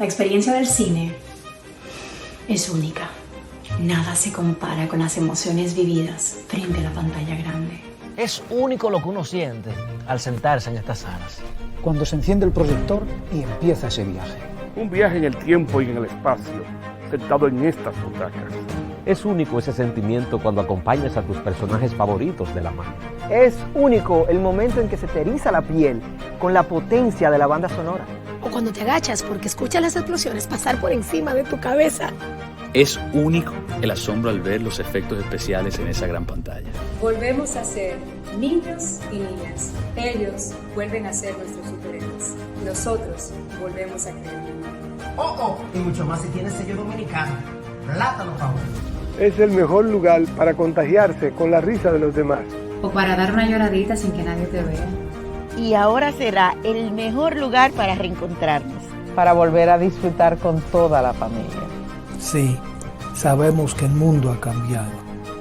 La experiencia del cine es única. Nada se compara con las emociones vividas frente a la pantalla grande. Es único lo que uno siente al sentarse en estas salas. Cuando se enciende el proyector y empieza ese viaje. Un viaje en el tiempo y en el espacio, sentado en estas butacas. Es único ese sentimiento cuando acompañas a tus personajes favoritos de la mano. Es único el momento en que se te eriza la piel con la potencia de la banda sonora. O cuando te agachas porque escuchas las explosiones pasar por encima de tu cabeza. Es único el asombro al ver los efectos especiales en esa gran pantalla. Volvemos a ser niños y niñas. Ellos vuelven a ser nuestros superhéroes. Nosotros volvemos a creer. Y mucho más si tiene sello dominicano. Plátano Power. Es el mejor lugar para contagiarse con la risa de los demás. O para dar una lloradita sin que nadie te vea. Y ahora será el mejor lugar para reencontrarnos. Para volver a disfrutar con toda la familia. Sí, sabemos que el mundo ha cambiado.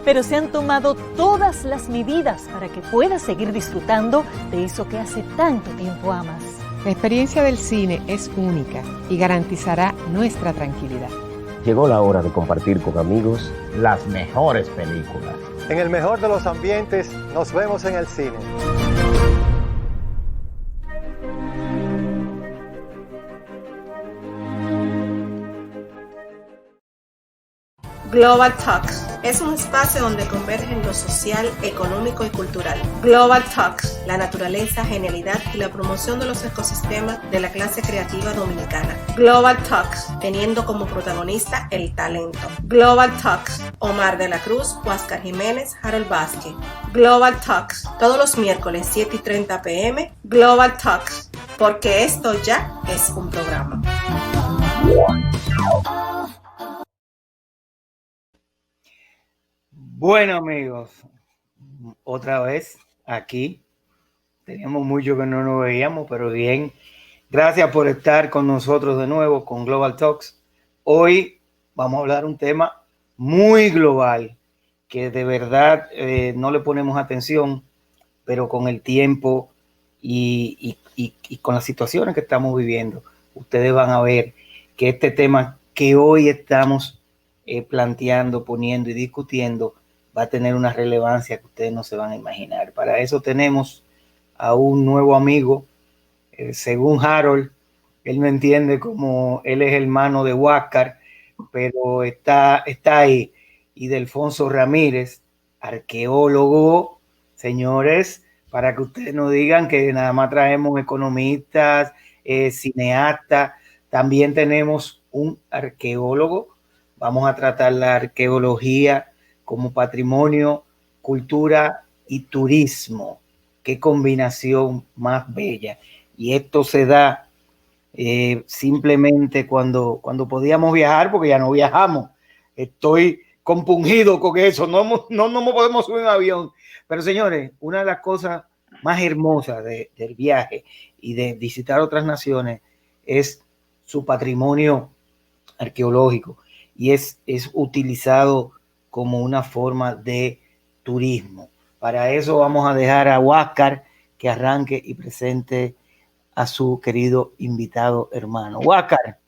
Pero se han tomado todas las medidas para que puedas seguir disfrutando de eso que hace tanto tiempo amas. La experiencia del cine es única y garantizará nuestra tranquilidad. Llegó la hora de compartir con amigos las mejores películas. En el mejor de los ambientes, nos vemos en el cine. Global Talks es un espacio donde convergen lo social, económico y cultural. Global Talks, la naturaleza, genialidad y la promoción de los ecosistemas de la clase creativa dominicana. Global Talks, teniendo como protagonista el talento. Global Talks, Omar de la Cruz, Huáscar Jiménez, Harold Vázquez. Global Talks, todos los miércoles 7:30 p.m. Global Talks, porque esto ya es un programa. Bueno, amigos, otra vez aquí. Teníamos mucho que no nos veíamos, pero bien. Gracias por estar con nosotros de nuevo con Global Talks. Hoy vamos a hablar un tema muy global que de verdad no le ponemos atención, pero con el tiempo y con las situaciones que estamos viviendo, ustedes van a ver que este tema que hoy estamos planteando, poniendo y discutiendo va a tener una relevancia que ustedes no se van a imaginar. Para eso tenemos a un nuevo amigo, según Harold, él no entiende cómo él es hermano de Huáscar, pero está ahí. Y Delfonso Ramírez, arqueólogo, señores, para que ustedes no digan que nada más traemos economistas, cineastas, también tenemos un arqueólogo. Vamos a tratar la arqueología como patrimonio, cultura y turismo. Qué combinación más bella. Y esto se da simplemente cuando podíamos viajar, porque ya no viajamos. Estoy compungido con eso. No podemos subir en avión. Pero señores, una de las cosas más hermosas del viaje y de visitar otras naciones es su patrimonio arqueológico. Y es utilizado como una forma de turismo. Para eso vamos a dejar a Huáscar que arranque y presente a su querido invitado hermano. Huáscar.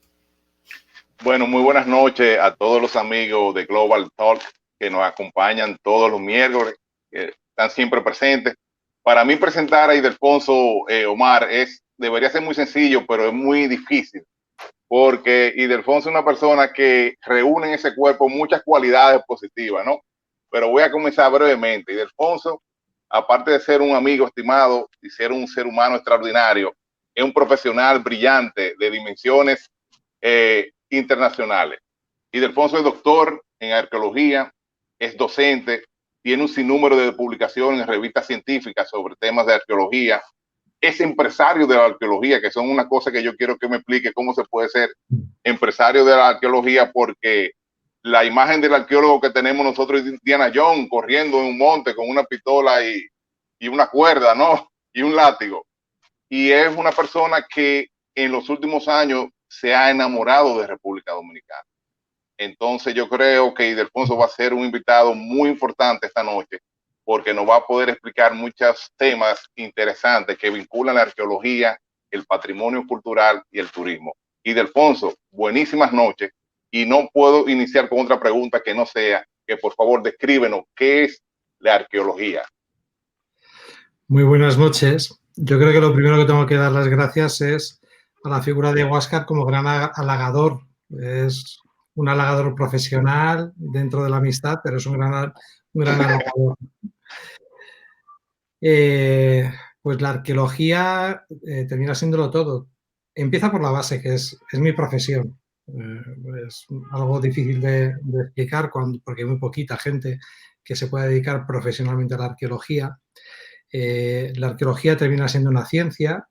Bueno, muy buenas noches a todos los amigos de Global Talk que nos acompañan todos los miércoles, que están siempre presentes. Para mí presentar a Ildefonso Omar debería ser muy sencillo, pero es muy difícil. Porque Ildefonso es una persona que reúne en ese cuerpo muchas cualidades positivas, ¿no? Pero voy a comenzar brevemente. Ildefonso, aparte de ser un amigo estimado y ser un ser humano extraordinario, es un profesional brillante de dimensiones internacionales. Ildefonso es doctor en arqueología, es docente, tiene un sinnúmero de publicaciones en revistas científicas sobre temas de arqueología, es empresario de la arqueología, que son una cosa que yo quiero que me explique cómo se puede ser empresario de la arqueología, porque la imagen del arqueólogo que tenemos nosotros es Indiana Jones corriendo en un monte con una pistola y una cuerda, ¿no? Y un látigo. Y es una persona que en los últimos años se ha enamorado de República Dominicana. Entonces yo creo que Ildefonso va a ser un invitado muy importante esta noche, porque nos va a poder explicar muchos temas interesantes que vinculan la arqueología, el patrimonio cultural y el turismo. Y Delfonso, buenísimas noches. Y no puedo iniciar con otra pregunta que no sea que por favor descríbenos qué es la arqueología. Muy buenas noches. Yo creo que lo primero que tengo que dar las gracias es a la figura de Huáscar como gran halagador. Es un halagador profesional dentro de la amistad, pero es un gran halagador. Pues la arqueología termina siéndolo todo. Empieza por la base, que es mi profesión. Es algo difícil de explicar porque hay muy poquita gente que se pueda dedicar profesionalmente a la arqueología. La arqueología termina siendo una ciencia.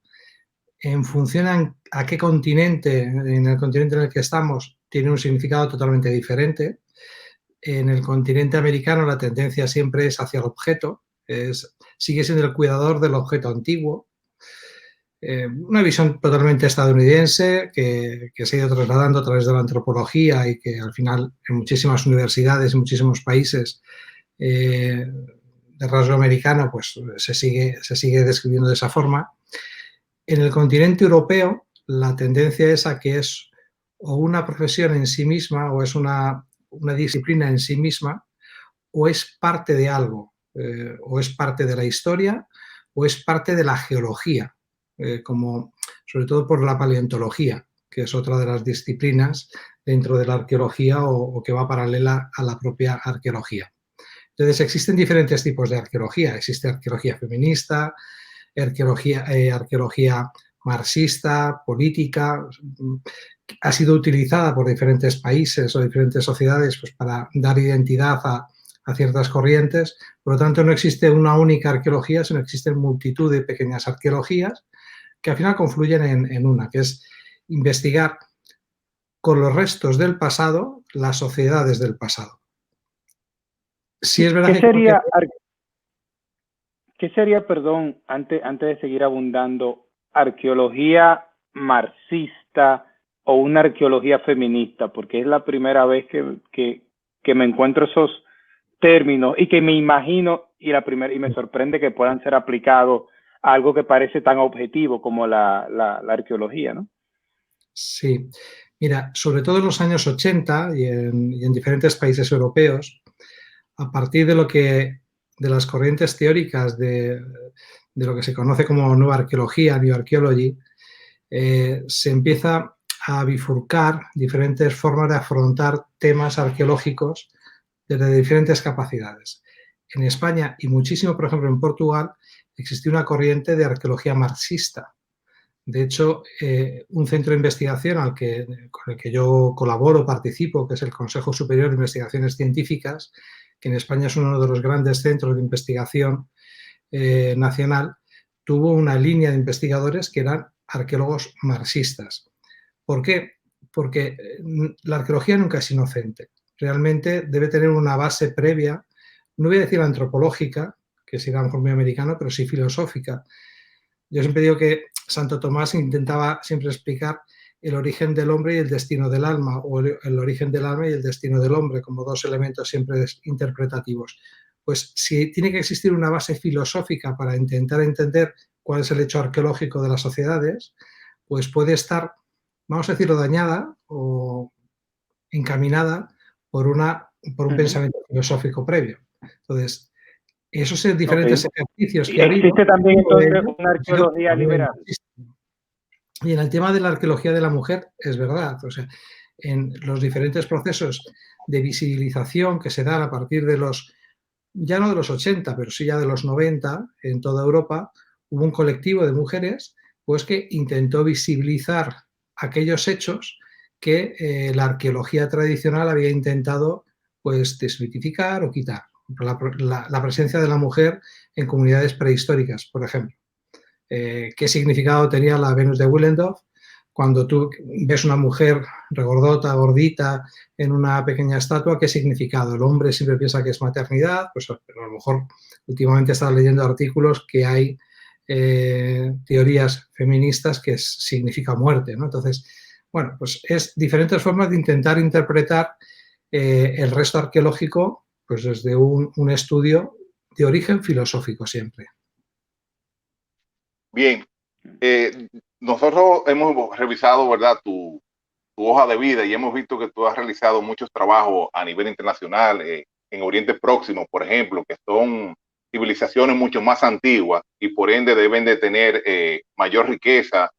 En función a qué continente, en el continente en el que estamos, tiene un significado totalmente diferente. En el continente americano la tendencia siempre es hacia el objeto, sigue siendo el cuidador del objeto antiguo. Una visión totalmente estadounidense que se ha ido trasladando a través de la antropología y que al final en muchísimas universidades, en muchísimos países de rasgo americano, pues se sigue describiendo de esa forma. En el continente europeo la tendencia es a que es o una profesión en sí misma o es una disciplina en sí misma o es parte de algo, o es parte de la historia o es parte de la geología. Como sobre todo por la paleontología, que es otra de las disciplinas dentro de la arqueología o que va paralela a la propia arqueología. Entonces existen diferentes tipos de arqueología. Existe arqueología feminista, arqueología marxista, política. Ha sido utilizada por diferentes países o diferentes sociedades pues, para dar identidad a ciertas corrientes. Por lo tanto, no existe una única arqueología, sino existen multitud de pequeñas arqueologías que al final confluyen en una, que es investigar con los restos del pasado las sociedades del pasado. Sí, es verdad ¿Qué sería, perdón, antes de seguir abundando, arqueología marxista o una arqueología feminista? Porque es la primera vez que me encuentro esos términos y que me imagino y me sorprende que puedan ser aplicados a algo que parece tan objetivo como la arqueología, ¿no? Sí. Mira, sobre todo en los años 80 y en diferentes países europeos, a partir de las corrientes teóricas de lo que se conoce como nueva arqueología, New Archaeology, se empieza a bifurcar diferentes formas de afrontar temas arqueológicos desde diferentes capacidades. En España y muchísimo, por ejemplo, en Portugal, existía una corriente de arqueología marxista. De hecho, un centro de investigación con el que yo colaboro, participo, que es el Consejo Superior de Investigaciones Científicas, que en España es uno de los grandes centros de investigación nacional, tuvo una línea de investigadores que eran arqueólogos marxistas. ¿Por qué? Porque la arqueología nunca es inocente. Realmente debe tener una base previa, no voy a decir antropológica, que sería mejor muy americano, pero sí filosófica. Yo siempre digo que Santo Tomás intentaba siempre explicar el origen del hombre y el destino del alma, o el origen del alma y el destino del hombre, como dos elementos siempre interpretativos. Pues si tiene que existir una base filosófica para intentar entender cuál es el hecho arqueológico de las sociedades, pues puede estar, vamos a decirlo, dañada o encaminada por un pensamiento filosófico previo. Entonces, esos son diferentes ejercicios que ha habido. ¿Existe también entonces una arqueología liberal? Y en el tema de la arqueología de la mujer, es verdad. O sea, en los diferentes procesos de visibilización que se dan a partir de ya no de los 80, pero sí ya de los 90, en toda Europa, hubo un colectivo de mujeres pues, que intentó visibilizar aquellos hechos que la arqueología tradicional había intentado pues, desmitificar o quitar. La presencia de la mujer en comunidades prehistóricas, por ejemplo. ¿Qué significado tenía la Venus de Willendorf? Cuando tú ves una mujer regordota, gordita, en una pequeña estatua, ¿qué significado? El hombre siempre piensa que es maternidad, pues pero a lo mejor últimamente estás leyendo artículos que hay teorías feministas que significa muerte, ¿no? Entonces, bueno, pues es diferentes formas de intentar interpretar el resto arqueológico pues desde un estudio de origen filosófico siempre. Bien, nosotros hemos revisado, ¿verdad?, tu hoja de vida y hemos visto que tú has realizado muchos trabajos a nivel internacional, en Oriente Próximo, por ejemplo, que son civilizaciones mucho más antiguas y por ende deben de tener mayor riqueza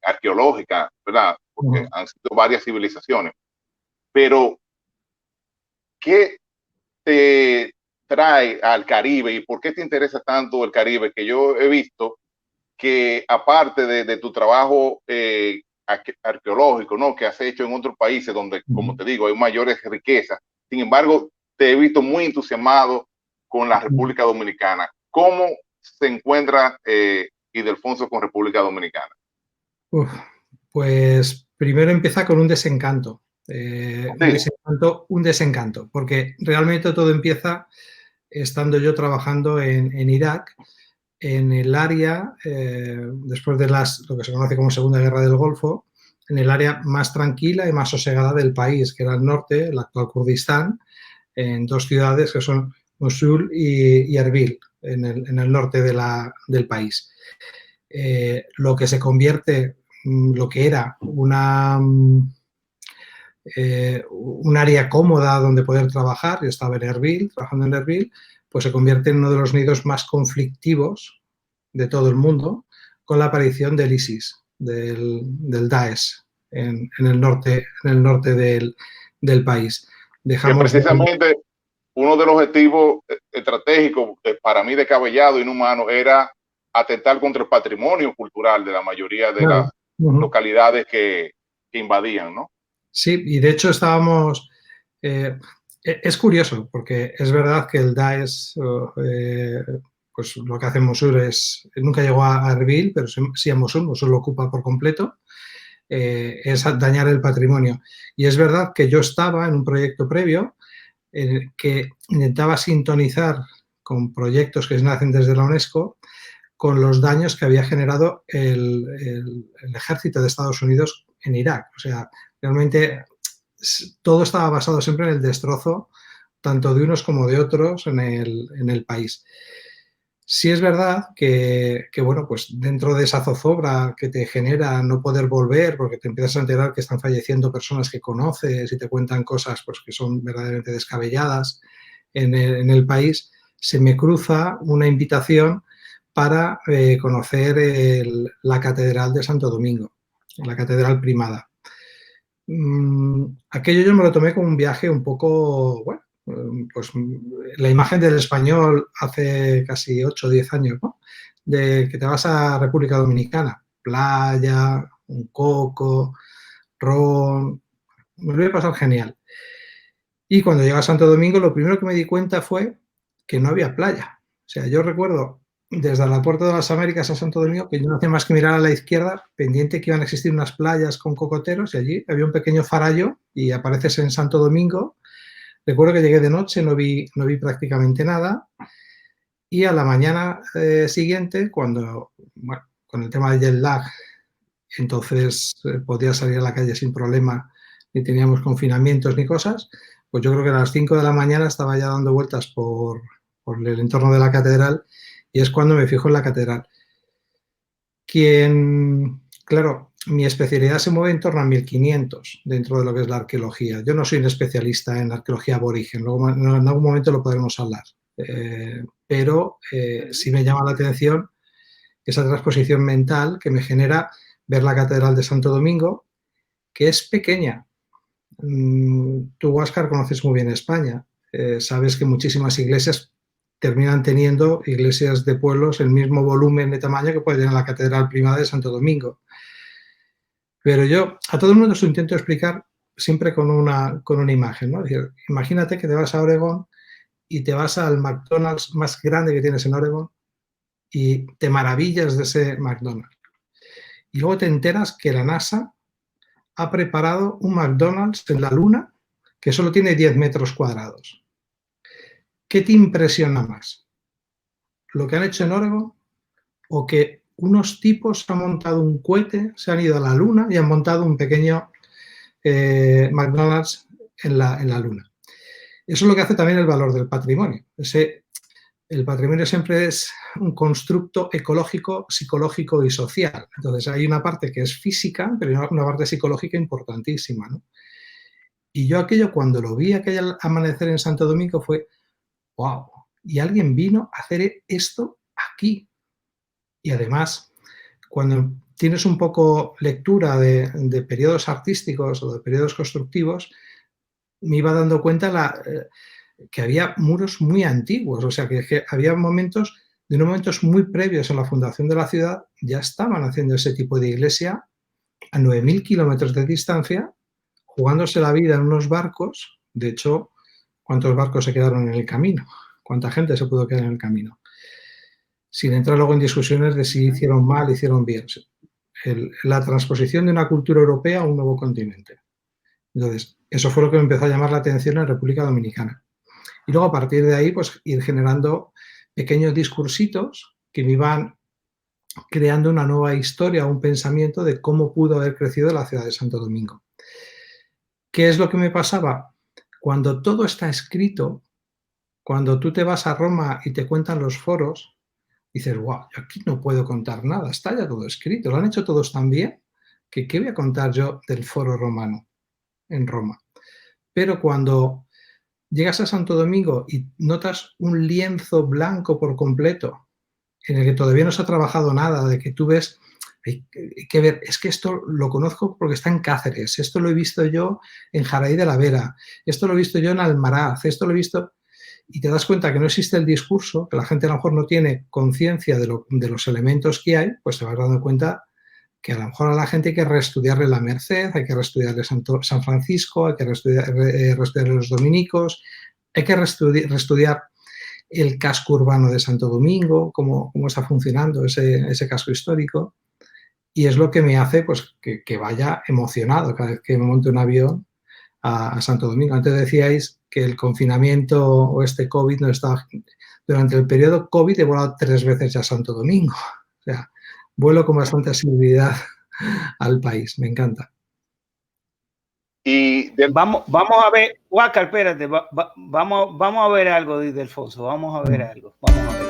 arqueológica, ¿verdad? Porque han sido varias civilizaciones. Pero, ¿qué te trae al Caribe y por qué te interesa tanto el Caribe? Que yo he visto que aparte de tu trabajo arqueológico, ¿no?, que has hecho en otros países donde, como te digo, hay mayores riquezas, sin embargo, te he visto muy entusiasmado con la República Dominicana. ¿Cómo se encuentra Ildefonso con República Dominicana? Pues primero empieza con un desencanto. Un desencanto, porque realmente todo empieza estando yo trabajando en Irak, en el área, después de lo que se conoce como Segunda Guerra del Golfo, en el área más tranquila y más sosegada del país, que era el norte, el actual Kurdistán, en dos ciudades que son Mosul y Erbil, en el norte del país. Lo que se convierte, lo que era un área cómoda donde poder trabajar, yo estaba en Erbil, trabajando en Erbil, pues se convierte en uno de los nidos más conflictivos de todo el mundo, con la aparición del ISIS, del Daesh, en el norte del país. Precisamente uno de los objetivos estratégicos para mí descabellado, inhumano, era atentar contra el patrimonio cultural de la mayoría de las localidades que invadían, ¿no? Sí, y de hecho estábamos... es curioso, porque es verdad que el Daesh, pues lo que hace en Mosul nunca llegó a Erbil, pero sí a Mosul lo ocupa por completo, es dañar el patrimonio. Y es verdad que yo estaba en un proyecto previo que intentaba sintonizar con proyectos que se nacen desde la UNESCO con los daños que había generado el ejército de Estados Unidos en Irak. O sea, realmente todo estaba basado siempre en el destrozo tanto de unos como de otros en el país. Sí es verdad que, bueno, pues dentro de esa zozobra que te genera no poder volver, porque te empiezas a enterar que están falleciendo personas que conoces y te cuentan cosas pues, que son verdaderamente descabelladas en el país, se me cruza una invitación para conocer la Catedral de Santo Domingo, la Catedral Primada. Aquello yo me lo tomé como un viaje un poco, bueno, pues la imagen del español hace casi 8 o 10 años, ¿no? De que te vas a República Dominicana, playa, un coco, ron, me lo voy a pasar genial. Y cuando llegué a Santo Domingo, lo primero que me di cuenta fue que no había playa. O sea, yo recuerdo desde la Puerta de las Américas a Santo Domingo que yo no hacía más que mirar a la izquierda, pendiente que iban a existir unas playas con cocoteros, y allí había un pequeño farallo y apareces en Santo Domingo. Recuerdo que llegué de noche, no vi prácticamente nada, y a la mañana siguiente, cuando, bueno, con el tema del jet lag, entonces podía salir a la calle sin problema, ni teníamos confinamientos ni cosas, pues yo creo que a las 5 de la mañana estaba ya dando vueltas por el entorno de la catedral, y es cuando me fijo en la catedral. Claro, mi especialidad se mueve en torno a 1500 dentro de lo que es la arqueología. Yo no soy un especialista en arqueología aborigen, luego en algún momento lo podremos hablar, pero sí me llama la atención esa transposición mental que me genera ver la Catedral de Santo Domingo, que es pequeña. Tú, Óscar, conoces muy bien España, sabes que muchísimas iglesias terminan teniendo, iglesias de pueblos, el mismo volumen de tamaño que puede tener la Catedral Primada de Santo Domingo. Pero yo a todo el mundo se lo intento explicar siempre con una imagen, ¿no? Es decir, imagínate que te vas a Oregón y te vas al McDonald's más grande que tienes en Oregón y te maravillas de ese McDonald's. Y luego te enteras que la NASA ha preparado un McDonald's en la Luna que solo tiene 10 metros cuadrados. ¿Qué te impresiona más? ¿Lo que han hecho en Oregón o que unos tipos han montado un cohete, se han ido a la Luna y han montado un pequeño McDonald's en la Luna? Eso es lo que hace también el valor del patrimonio. El patrimonio siempre es un constructo ecológico, psicológico y social. Entonces hay una parte que es física, pero hay una parte psicológica importantísima, ¿no? Y yo aquello, cuando lo vi aquel amanecer en Santo Domingo, fue, wow, y alguien vino a hacer esto aquí. Y además, cuando tienes un poco lectura de periodos artísticos o de periodos constructivos, me iba dando cuenta que había muros muy antiguos, o sea, que había momentos muy previos en la fundación de la ciudad, ya estaban haciendo ese tipo de iglesia a 9.000 kilómetros de distancia, jugándose la vida en unos barcos. De hecho, ¿cuántos barcos se quedaron en el camino? ¿Cuánta gente se pudo quedar en el camino? Sin entrar luego en discusiones de si hicieron mal, hicieron bien. La transposición de una cultura europea a un nuevo continente. Entonces, eso fue lo que me empezó a llamar la atención en República Dominicana. Y luego, a partir de ahí, pues ir generando pequeños discursitos que me iban creando una nueva historia, un pensamiento de cómo pudo haber crecido la ciudad de Santo Domingo. ¿Qué es lo que me pasaba? Cuando todo está escrito, cuando tú te vas a Roma y te cuentan los foros, dices, wow, yo aquí no puedo contar nada, está ya todo escrito, lo han hecho todos tan bien, que ¿qué voy a contar yo del foro romano en Roma? Pero cuando llegas a Santo Domingo y notas un lienzo blanco por completo, en el que todavía no se ha trabajado nada, de que tú ves, hay que ver, es que esto lo conozco porque está en Cáceres, esto lo he visto yo en Jaraí de la Vera, esto lo he visto yo en Almaraz, esto lo he visto... Y te das cuenta que no existe el discurso, que la gente a lo mejor no tiene conciencia de los elementos que hay, pues te vas dando cuenta que a lo mejor a la gente hay que reestudiarle la Merced, hay que reestudiarle San Francisco, hay que reestudiarle los dominicos, hay que reestudiar el casco urbano de Santo Domingo, cómo está funcionando ese casco histórico. Y es lo que me hace pues, que vaya emocionado cada vez que me monte un avión a Santo Domingo. Antes decíais que el confinamiento o este COVID no estaba... Durante el periodo COVID he volado 3 veces ya a Santo Domingo. O sea, vuelo con bastante asiduidad al país. Me encanta. Y vamos a ver, Huáscar, espérate, vamos a ver algo de Alfonso, vamos a ver algo. Vamos a ver.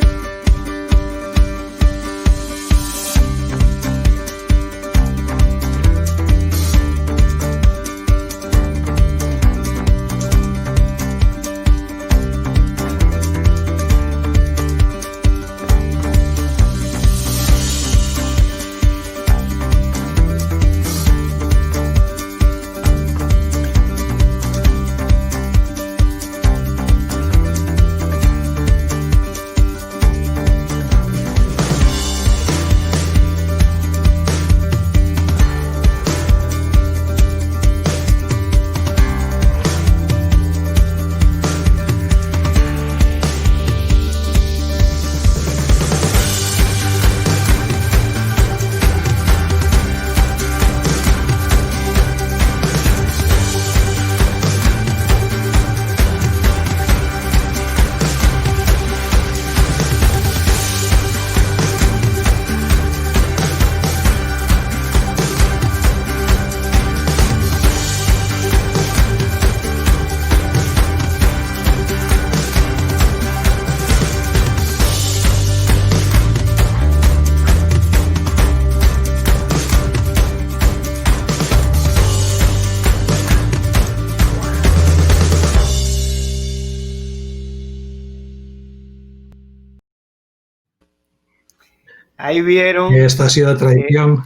Ahí vieron. Esto ha sido traición.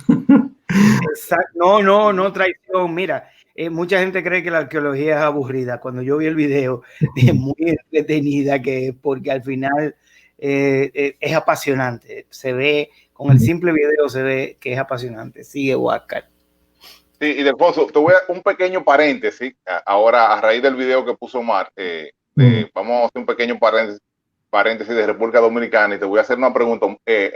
No traición. Mira, mucha gente cree que la arqueología es aburrida. Cuando yo vi el video, dije muy entretenida, porque al final es apasionante. Se ve, con el simple video se ve que es apasionante. Sigue, Huáscar. Sí, y Alfonso, te voy a un pequeño paréntesis. Ahora, a raíz del video que puso Omar, vamos a hacer un pequeño paréntesis de República Dominicana y te voy a hacer una pregunta.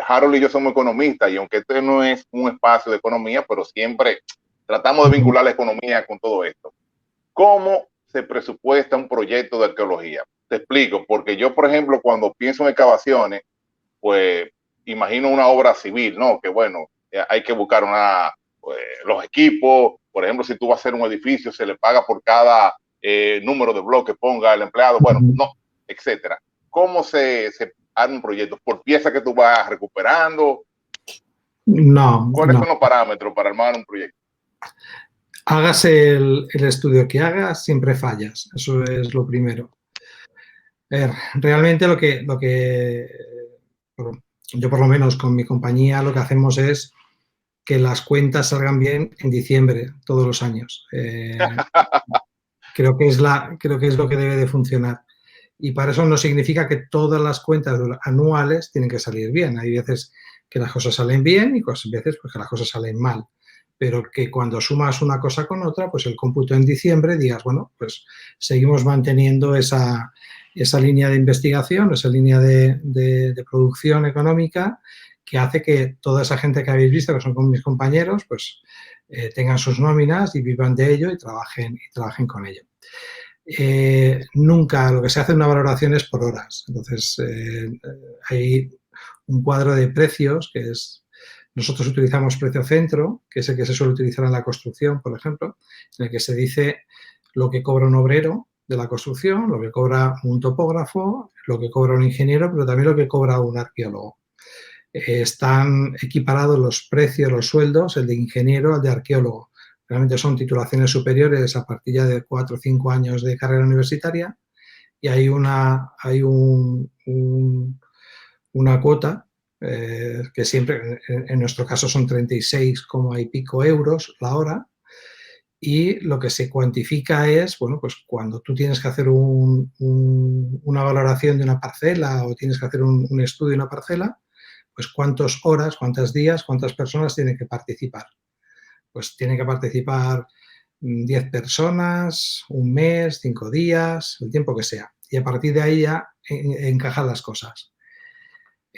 Harold y yo somos economistas y aunque este no es un espacio de economía, pero siempre tratamos de vincular la economía con todo esto. ¿Cómo se presupuesta un proyecto de arqueología? Te explico, porque yo, por ejemplo, cuando pienso en excavaciones, pues imagino una obra civil, ¿no? Que bueno, hay que buscar los equipos. Por ejemplo, si tú vas a hacer un edificio, se le paga por cada número de bloques ponga el empleado, bueno, no, etcétera. ¿Cómo arma un proyecto? ¿Por pieza que tú vas recuperando? No. ¿Cuáles son los parámetros para armar un proyecto? Hagas el estudio que hagas, siempre fallas. Eso es lo primero. Realmente lo que yo por lo menos con mi compañía lo que hacemos es que las cuentas salgan bien en diciembre todos los años. Creo que es lo que debe de funcionar. Y para eso no significa que todas las cuentas anuales tienen que salir bien. Hay veces que las cosas salen bien y veces pues, que las cosas salen mal. Pero que cuando sumas una cosa con otra, pues el cómputo en diciembre digas, bueno, pues seguimos manteniendo esa línea de investigación, esa línea de producción económica que hace que toda esa gente que habéis visto, que son con mis compañeros, pues tengan sus nóminas y vivan de ello y trabajen con ello. Nunca lo que se hace en una valoración es por horas. Entonces, hay un cuadro de precios que es... Nosotros utilizamos precio centro, que es el que se suele utilizar en la construcción, por ejemplo, en el que se dice lo que cobra un obrero de la construcción, lo que cobra un topógrafo, lo que cobra un ingeniero, pero también lo que cobra un arqueólogo. Están equiparados los precios, los sueldos, el de ingeniero al de arqueólogo. Realmente son titulaciones superiores a partir ya de 4 o 5 años de carrera universitaria y hay una cuota que siempre, en nuestro caso son 36, y pico euros la hora, y lo que se cuantifica es, bueno, pues cuando tú tienes que hacer una valoración de una parcela o tienes que hacer un estudio de una parcela, pues cuántas horas, cuántos días, cuántas personas tienen que participar. Pues tienen que participar 10 personas, un mes, 5 días, el tiempo que sea. Y a partir de ahí ya encajan las cosas.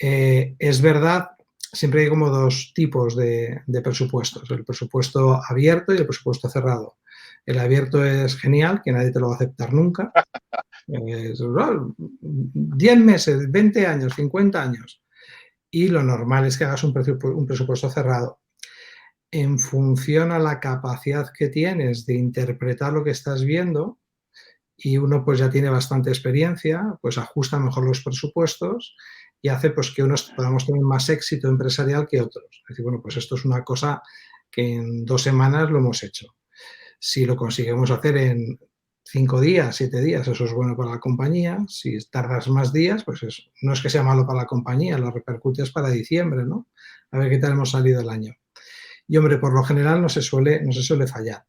Es verdad, siempre hay como 2 tipos de presupuestos, el presupuesto abierto y el presupuesto cerrado. El abierto es genial, que nadie te lo va a aceptar nunca. 10 meses, 20 años, 50 años. Y lo normal es que hagas un presupuesto cerrado. En función a la capacidad que tienes de interpretar lo que estás viendo, y uno pues ya tiene bastante experiencia, pues ajusta mejor los presupuestos y hace pues que unos podamos tener más éxito empresarial que otros. Es decir, bueno, pues esto es una cosa que en 2 semanas lo hemos hecho. Si lo conseguimos hacer en 5 días, 7 días, eso es bueno para la compañía. Si tardas más días, pues no es que sea malo para la compañía, lo repercutes para diciembre, ¿no? A ver qué tal hemos salido el año. Y, hombre, por lo general no se suele fallar.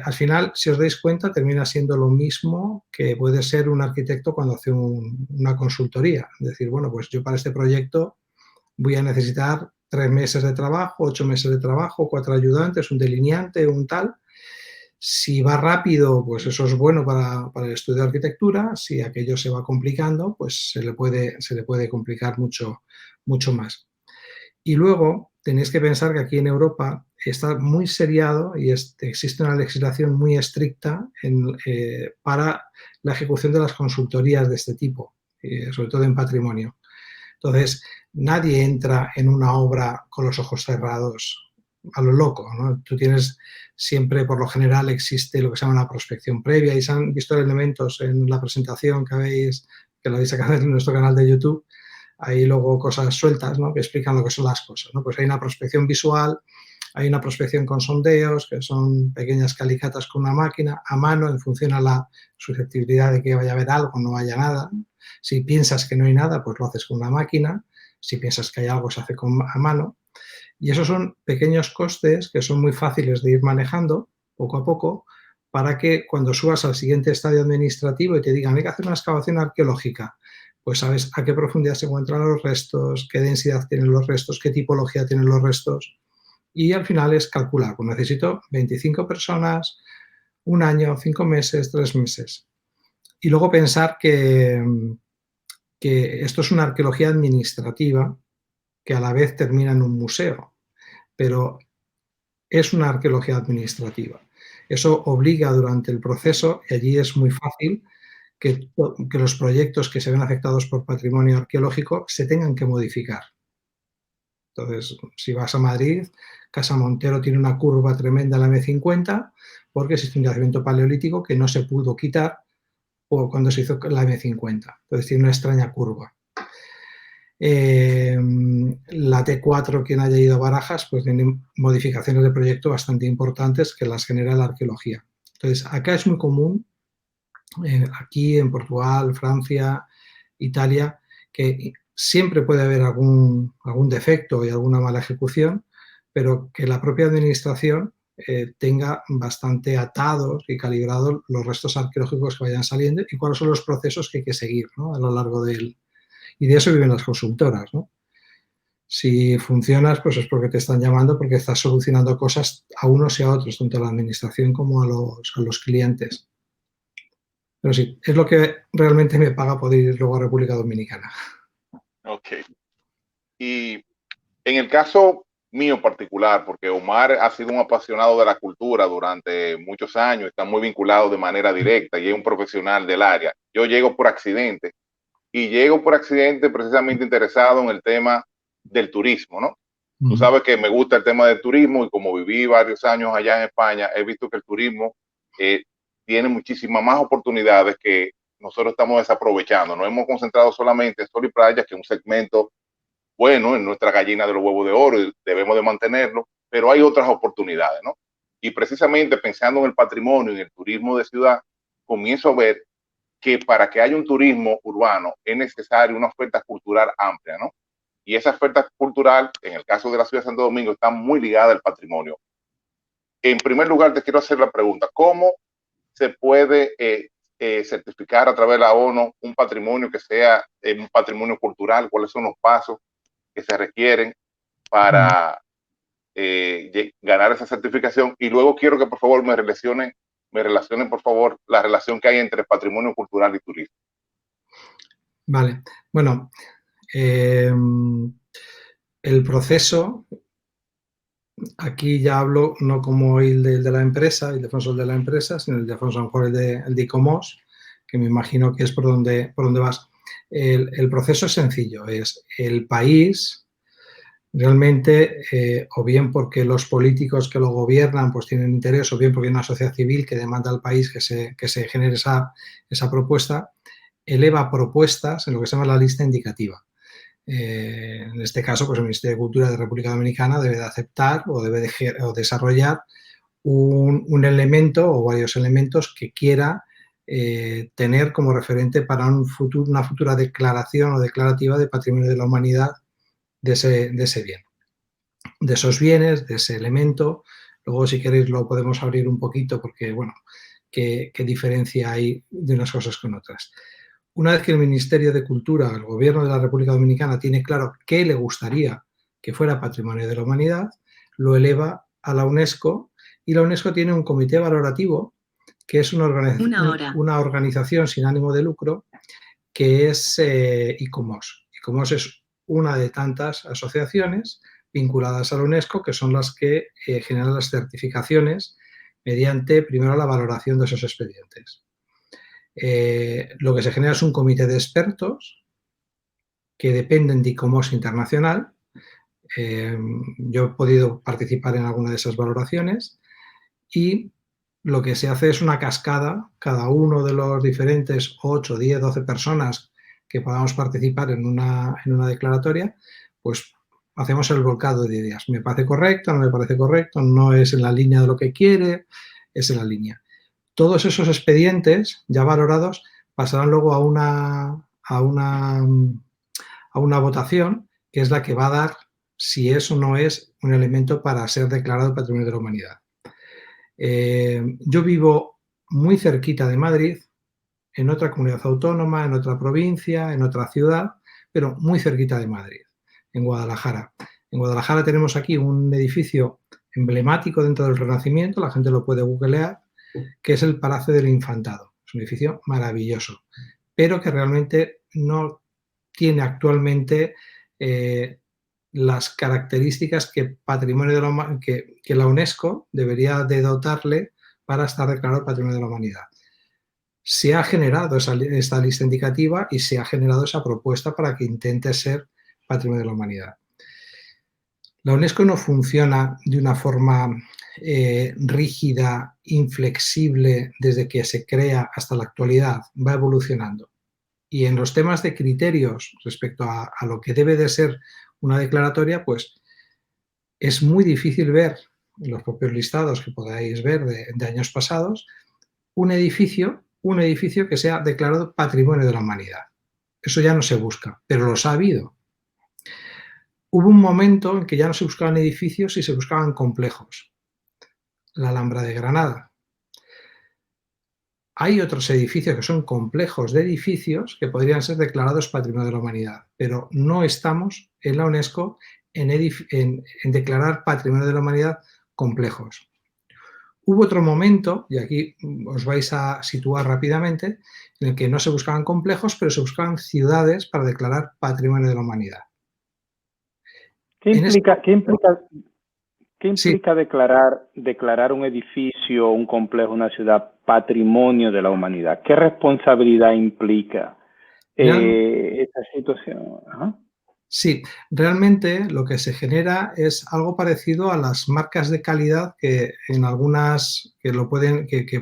Al final, si os dais cuenta, termina siendo lo mismo que puede ser un arquitecto cuando hace una consultoría. Es decir, bueno, pues yo para este proyecto voy a necesitar 3 meses de trabajo, 8 meses de trabajo, 4 ayudantes, un delineante, un tal. Si va rápido, pues eso es bueno para el estudio de arquitectura. Si aquello se va complicando, pues se le puede complicar mucho más. Y luego tenéis que pensar que aquí en Europa está muy seriado y existe una legislación muy estricta para la ejecución de las consultorías de este tipo, sobre todo en patrimonio. Entonces, nadie entra en una obra con los ojos cerrados a lo loco, ¿no? Tú tienes siempre, por lo general, existe lo que se llama una prospección previa y se han visto elementos en la presentación que lo habéis sacado en nuestro canal de YouTube. Hay luego cosas sueltas, ¿no?, que explican lo que son las cosas, ¿no? Pues hay una prospección visual, hay una prospección con sondeos, que son pequeñas calicatas con una máquina, a mano, en función a la susceptibilidad de que vaya a haber algo o no haya nada. Si piensas que no hay nada, pues lo haces con una máquina. Si piensas que hay algo, se hace a mano. Y esos son pequeños costes que son muy fáciles de ir manejando poco a poco para que cuando subas al siguiente estadio administrativo y te digan hay que hacer una excavación arqueológica, pues sabes a qué profundidad se encuentran los restos, qué densidad tienen los restos, qué tipología tienen los restos. Y al final es calcular, pues necesito 25 personas, 1 año, 5 meses, 3 meses. Y luego pensar que esto es una arqueología administrativa que a la vez termina en un museo, pero es una arqueología administrativa. Eso obliga durante el proceso, y allí es muy fácil que los proyectos que se ven afectados por patrimonio arqueológico se tengan que modificar. Entonces, si vas a Madrid, Casa Montero tiene una curva tremenda en la M50 porque existe un yacimiento paleolítico que no se pudo quitar cuando se hizo la M50. Entonces, tiene una extraña curva. La T4, quien haya ido a Barajas, pues tiene modificaciones de proyecto bastante importantes que las genera la arqueología. Entonces, acá es muy común, aquí en Portugal, Francia, Italia, que siempre puede haber algún defecto y alguna mala ejecución, pero que la propia administración tenga bastante atados y calibrados los restos arqueológicos que vayan saliendo y cuáles son los procesos que hay que seguir, ¿no?, a lo largo del... Y de eso viven las consultoras, ¿no? Si funcionas, pues es porque te están llamando, porque estás solucionando cosas a unos y a otros, tanto a la administración como a los clientes. Pero sí, es lo que realmente me paga poder ir luego a República Dominicana. Ok. Y en el caso mío particular, porque Omar ha sido un apasionado de la cultura durante muchos años, está muy vinculado de manera directa y es un profesional del área. Yo llego por accidente precisamente interesado en el tema del turismo, ¿no? Tú sabes que me gusta el tema del turismo y como viví varios años allá en España, he visto que el turismo tiene muchísimas más oportunidades que nosotros estamos desaprovechando. Nos hemos concentrado solamente en sol y playa, que es un segmento bueno en nuestra gallina de los huevos de oro y debemos de mantenerlo, pero hay otras oportunidades, ¿no? Y precisamente pensando en el patrimonio y en el turismo de ciudad, comienzo a ver que para que haya un turismo urbano es necesaria una oferta cultural amplia, ¿no? Y esa oferta cultural, en el caso de la ciudad de Santo Domingo, está muy ligada al patrimonio. En primer lugar, te quiero hacer la pregunta, ¿cómo se puede certificar a través de la ONU un patrimonio que sea un patrimonio cultural? ¿Cuáles son los pasos que se requieren para ganar esa certificación? Y luego quiero que por favor me relacionen por favor la relación que hay entre patrimonio cultural y turismo. Vale, bueno, el proceso, aquí ya hablo no como el de la empresa, el defensor de la empresa, sino el defensor a lo mejor el de ICOMOS, que me imagino que es por donde vas. El proceso es sencillo, es el país realmente, o bien porque los políticos que lo gobiernan pues tienen interés, o bien porque hay una sociedad civil que demanda al país que se genere esa propuesta, eleva propuestas en lo que se llama la lista indicativa. En este caso, pues el Ministerio de Cultura de República Dominicana debe de aceptar o debe de desarrollar un elemento o varios elementos que quiera tener como referente para una futura declaración o declarativa de patrimonio de la humanidad de ese bien, de esos bienes, de ese elemento. Luego, si queréis, lo podemos abrir un poquito porque, bueno, qué diferencia hay de unas cosas con otras. Una vez que el Ministerio de Cultura, el Gobierno de la República Dominicana, tiene claro qué le gustaría que fuera patrimonio de la humanidad, lo eleva a la UNESCO y la UNESCO tiene un comité valorativo que es una organización sin ánimo de lucro que es ICOMOS. ICOMOS es una de tantas asociaciones vinculadas a la UNESCO que son las que generan las certificaciones mediante, primero, la valoración de esos expedientes. Lo que se genera es un comité de expertos que dependen de ICOMOS Internacional. Yo he podido participar en alguna de esas valoraciones y lo que se hace es una cascada, cada uno de los diferentes 8, 10, 12 personas que podamos participar en una declaratoria, pues hacemos el volcado de ideas. ¿Me parece correcto? ¿No me parece correcto? ¿No es en la línea de lo que quiere? Es en la línea. Todos esos expedientes ya valorados pasarán luego a una votación que es la que va a dar si es o no es un elemento para ser declarado Patrimonio de la Humanidad. Yo vivo muy cerquita de Madrid, en otra comunidad autónoma, en otra provincia, en otra ciudad, pero muy cerquita de Madrid, en Guadalajara. En Guadalajara tenemos aquí un edificio emblemático dentro del Renacimiento, la gente lo puede googlear, que es el Palacio del Infantado. Es un edificio maravilloso, pero que realmente no tiene actualmente las características que la UNESCO debería de dotarle para estar declarado Patrimonio de la Humanidad. Se ha generado esta lista indicativa y se ha generado esa propuesta para que intente ser Patrimonio de la Humanidad. La UNESCO no funciona de una forma rígida, inflexible, desde que se crea hasta la actualidad, va evolucionando. Y en los temas de criterios respecto a lo que debe de ser una declaratoria, pues es muy difícil ver en los propios listados que podáis ver de años pasados un edificio que sea declarado Patrimonio de la Humanidad. Eso ya no se busca, pero los ha habido. Hubo un momento en que ya no se buscaban edificios y se buscaban complejos. La Alhambra de Granada. Hay otros edificios que son complejos de edificios que podrían ser declarados Patrimonio de la Humanidad, pero no estamos en la UNESCO en declarar Patrimonio de la Humanidad complejos. Hubo otro momento, y aquí os vais a situar rápidamente, en el que no se buscaban complejos, pero se buscaban ciudades para declarar Patrimonio de la Humanidad. ¿Qué implica declarar un edificio, un complejo, una ciudad Patrimonio de la Humanidad? ¿Qué responsabilidad implica esta situación? Ajá. Sí, realmente lo que se genera es algo parecido a las marcas de calidad que en algunas que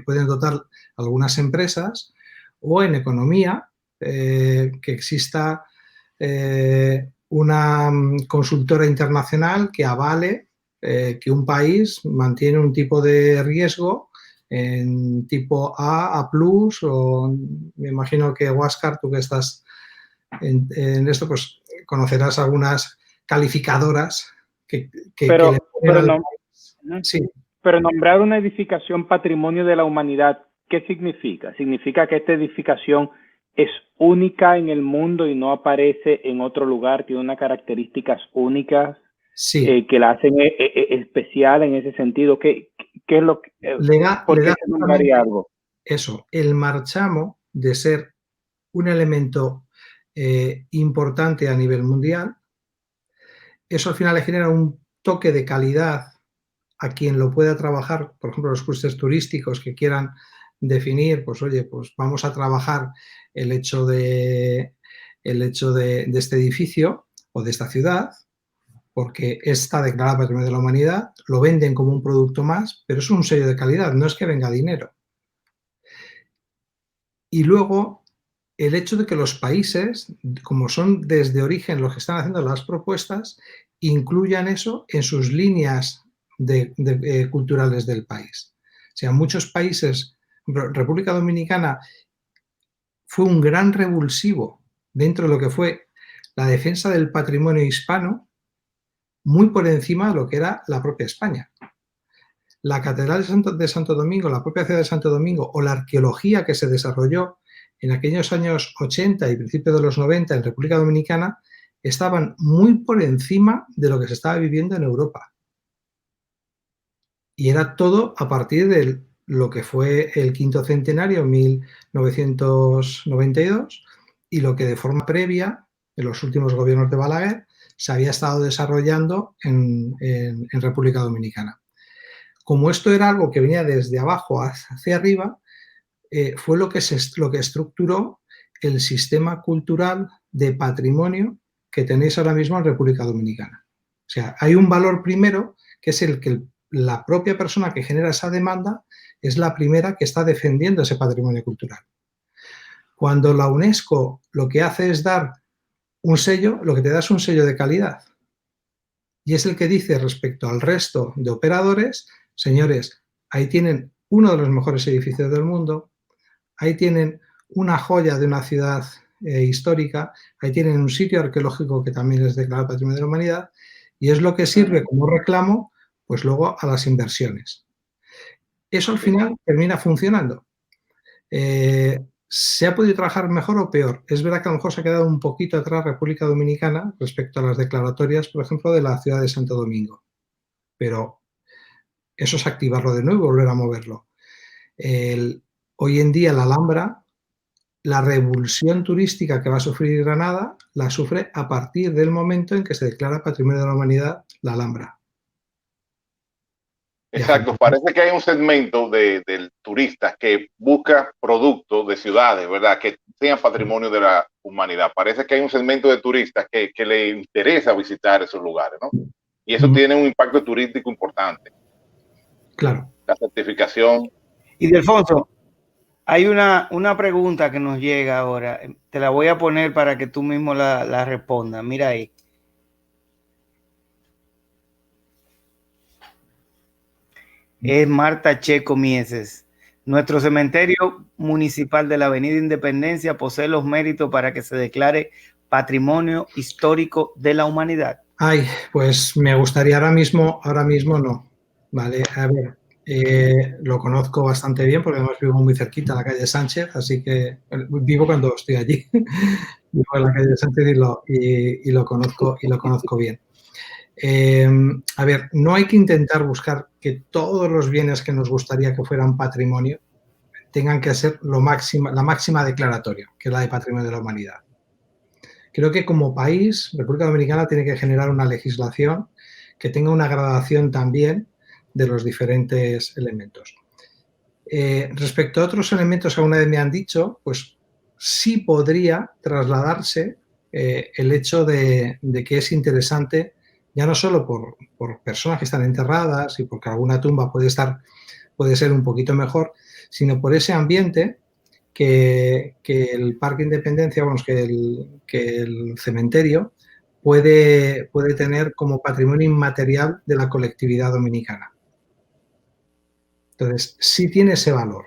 pueden dotar algunas empresas, o en economía que exista una consultora internacional que avale que un país mantiene un tipo de riesgo en tipo A+, o me imagino que Huáscar, tú que estás en esto, pues conocerás algunas calificadoras pero nombrar una edificación Patrimonio de la Humanidad, ¿qué significa? ¿Significa que esta edificación es única en el mundo y no aparece en otro lugar, tiene unas características únicas que la hacen especial en ese sentido? ¿Qué es lo que ¿por qué se nombraría algo? Eso, el marchamo de ser un elemento importante a nivel mundial, eso al final le genera un toque de calidad a quien lo pueda trabajar, por ejemplo, los clústeres turísticos que quieran definir, pues oye, pues vamos a trabajar el hecho de este edificio o de esta ciudad, porque está declarada Patrimonio de la Humanidad, lo venden como un producto más, pero es un sello de calidad, no es que venga dinero. Y luego, el hecho de que los países, como son desde origen los que están haciendo las propuestas, incluyan eso en sus líneas culturales del país. O sea, muchos países, República Dominicana fue un gran revulsivo dentro de lo que fue la defensa del patrimonio hispano, muy por encima de lo que era la propia España. La Catedral de Santo Domingo, la propia ciudad de Santo Domingo, o la arqueología que se desarrolló en aquellos años 80 y principios de los 90 en República Dominicana, estaban muy por encima de lo que se estaba viviendo en Europa. Y era todo a partir de lo que fue el quinto centenario, 1992, y lo que de forma previa, en los últimos gobiernos de Balaguer, se había estado desarrollando en República Dominicana. Como esto era algo que venía desde abajo hacia arriba, fue lo que estructuró el sistema cultural de patrimonio que tenéis ahora mismo en República Dominicana. O sea, hay un valor primero, que es el que la propia persona que genera esa demanda es la primera que está defendiendo ese patrimonio cultural. Cuando la UNESCO lo que hace es dar un sello, lo que te da es un sello de calidad. Y es el que dice respecto al resto de operadores, señores, ahí tienen uno de los mejores edificios del mundo, ahí tienen una joya de una ciudad histórica, ahí tienen un sitio arqueológico que también es declarado Patrimonio de la Humanidad, y es lo que sirve como reclamo, pues luego a las inversiones. Eso al final termina funcionando. ¿Se ha podido trabajar mejor o peor? Es verdad que a lo mejor se ha quedado un poquito atrás República Dominicana respecto a las declaratorias, por ejemplo, de la ciudad de Santo Domingo, pero eso es activarlo de nuevo y volver a moverlo. Hoy en día la Alhambra, la revulsión turística que va a sufrir Granada, la sufre a partir del momento en que se declara Patrimonio de la Humanidad la Alhambra. Exacto, parece que hay un segmento del turista que busca productos de ciudades, ¿verdad? Que sean patrimonio de la humanidad. Parece que hay un segmento de turistas que le interesa visitar esos lugares, ¿no? Y eso tiene un impacto turístico importante. Claro. La certificación. Y Delfonso, Hay una pregunta que nos llega ahora. Te la voy a poner para que tú mismo la respondas. Mira ahí. Es Marta Checo Mieses. Nuestro cementerio municipal de la Avenida Independencia posee los méritos para que se declare Patrimonio Histórico de la Humanidad. Ay, pues me gustaría ahora mismo no. Vale, a ver, lo conozco bastante bien porque además vivo muy cerquita, en la calle Sánchez, así que vivo cuando estoy allí. Vivo en la calle Sánchez y lo conozco bien. A ver, no hay que intentar buscar que todos los bienes que nos gustaría que fueran patrimonio tengan que ser la máxima declaratoria, que es la de Patrimonio de la Humanidad. Creo que como país, República Dominicana tiene que generar una legislación que tenga una gradación también de los diferentes elementos. Respecto a otros elementos que alguna vez me han dicho, pues sí podría trasladarse el hecho de que es interesante, ya no solo por personas que están enterradas y porque alguna tumba puede ser un poquito mejor, sino por ese ambiente que el Parque Independencia, vamos, que el cementerio puede tener como patrimonio inmaterial de la colectividad dominicana. Entonces, sí tiene ese valor.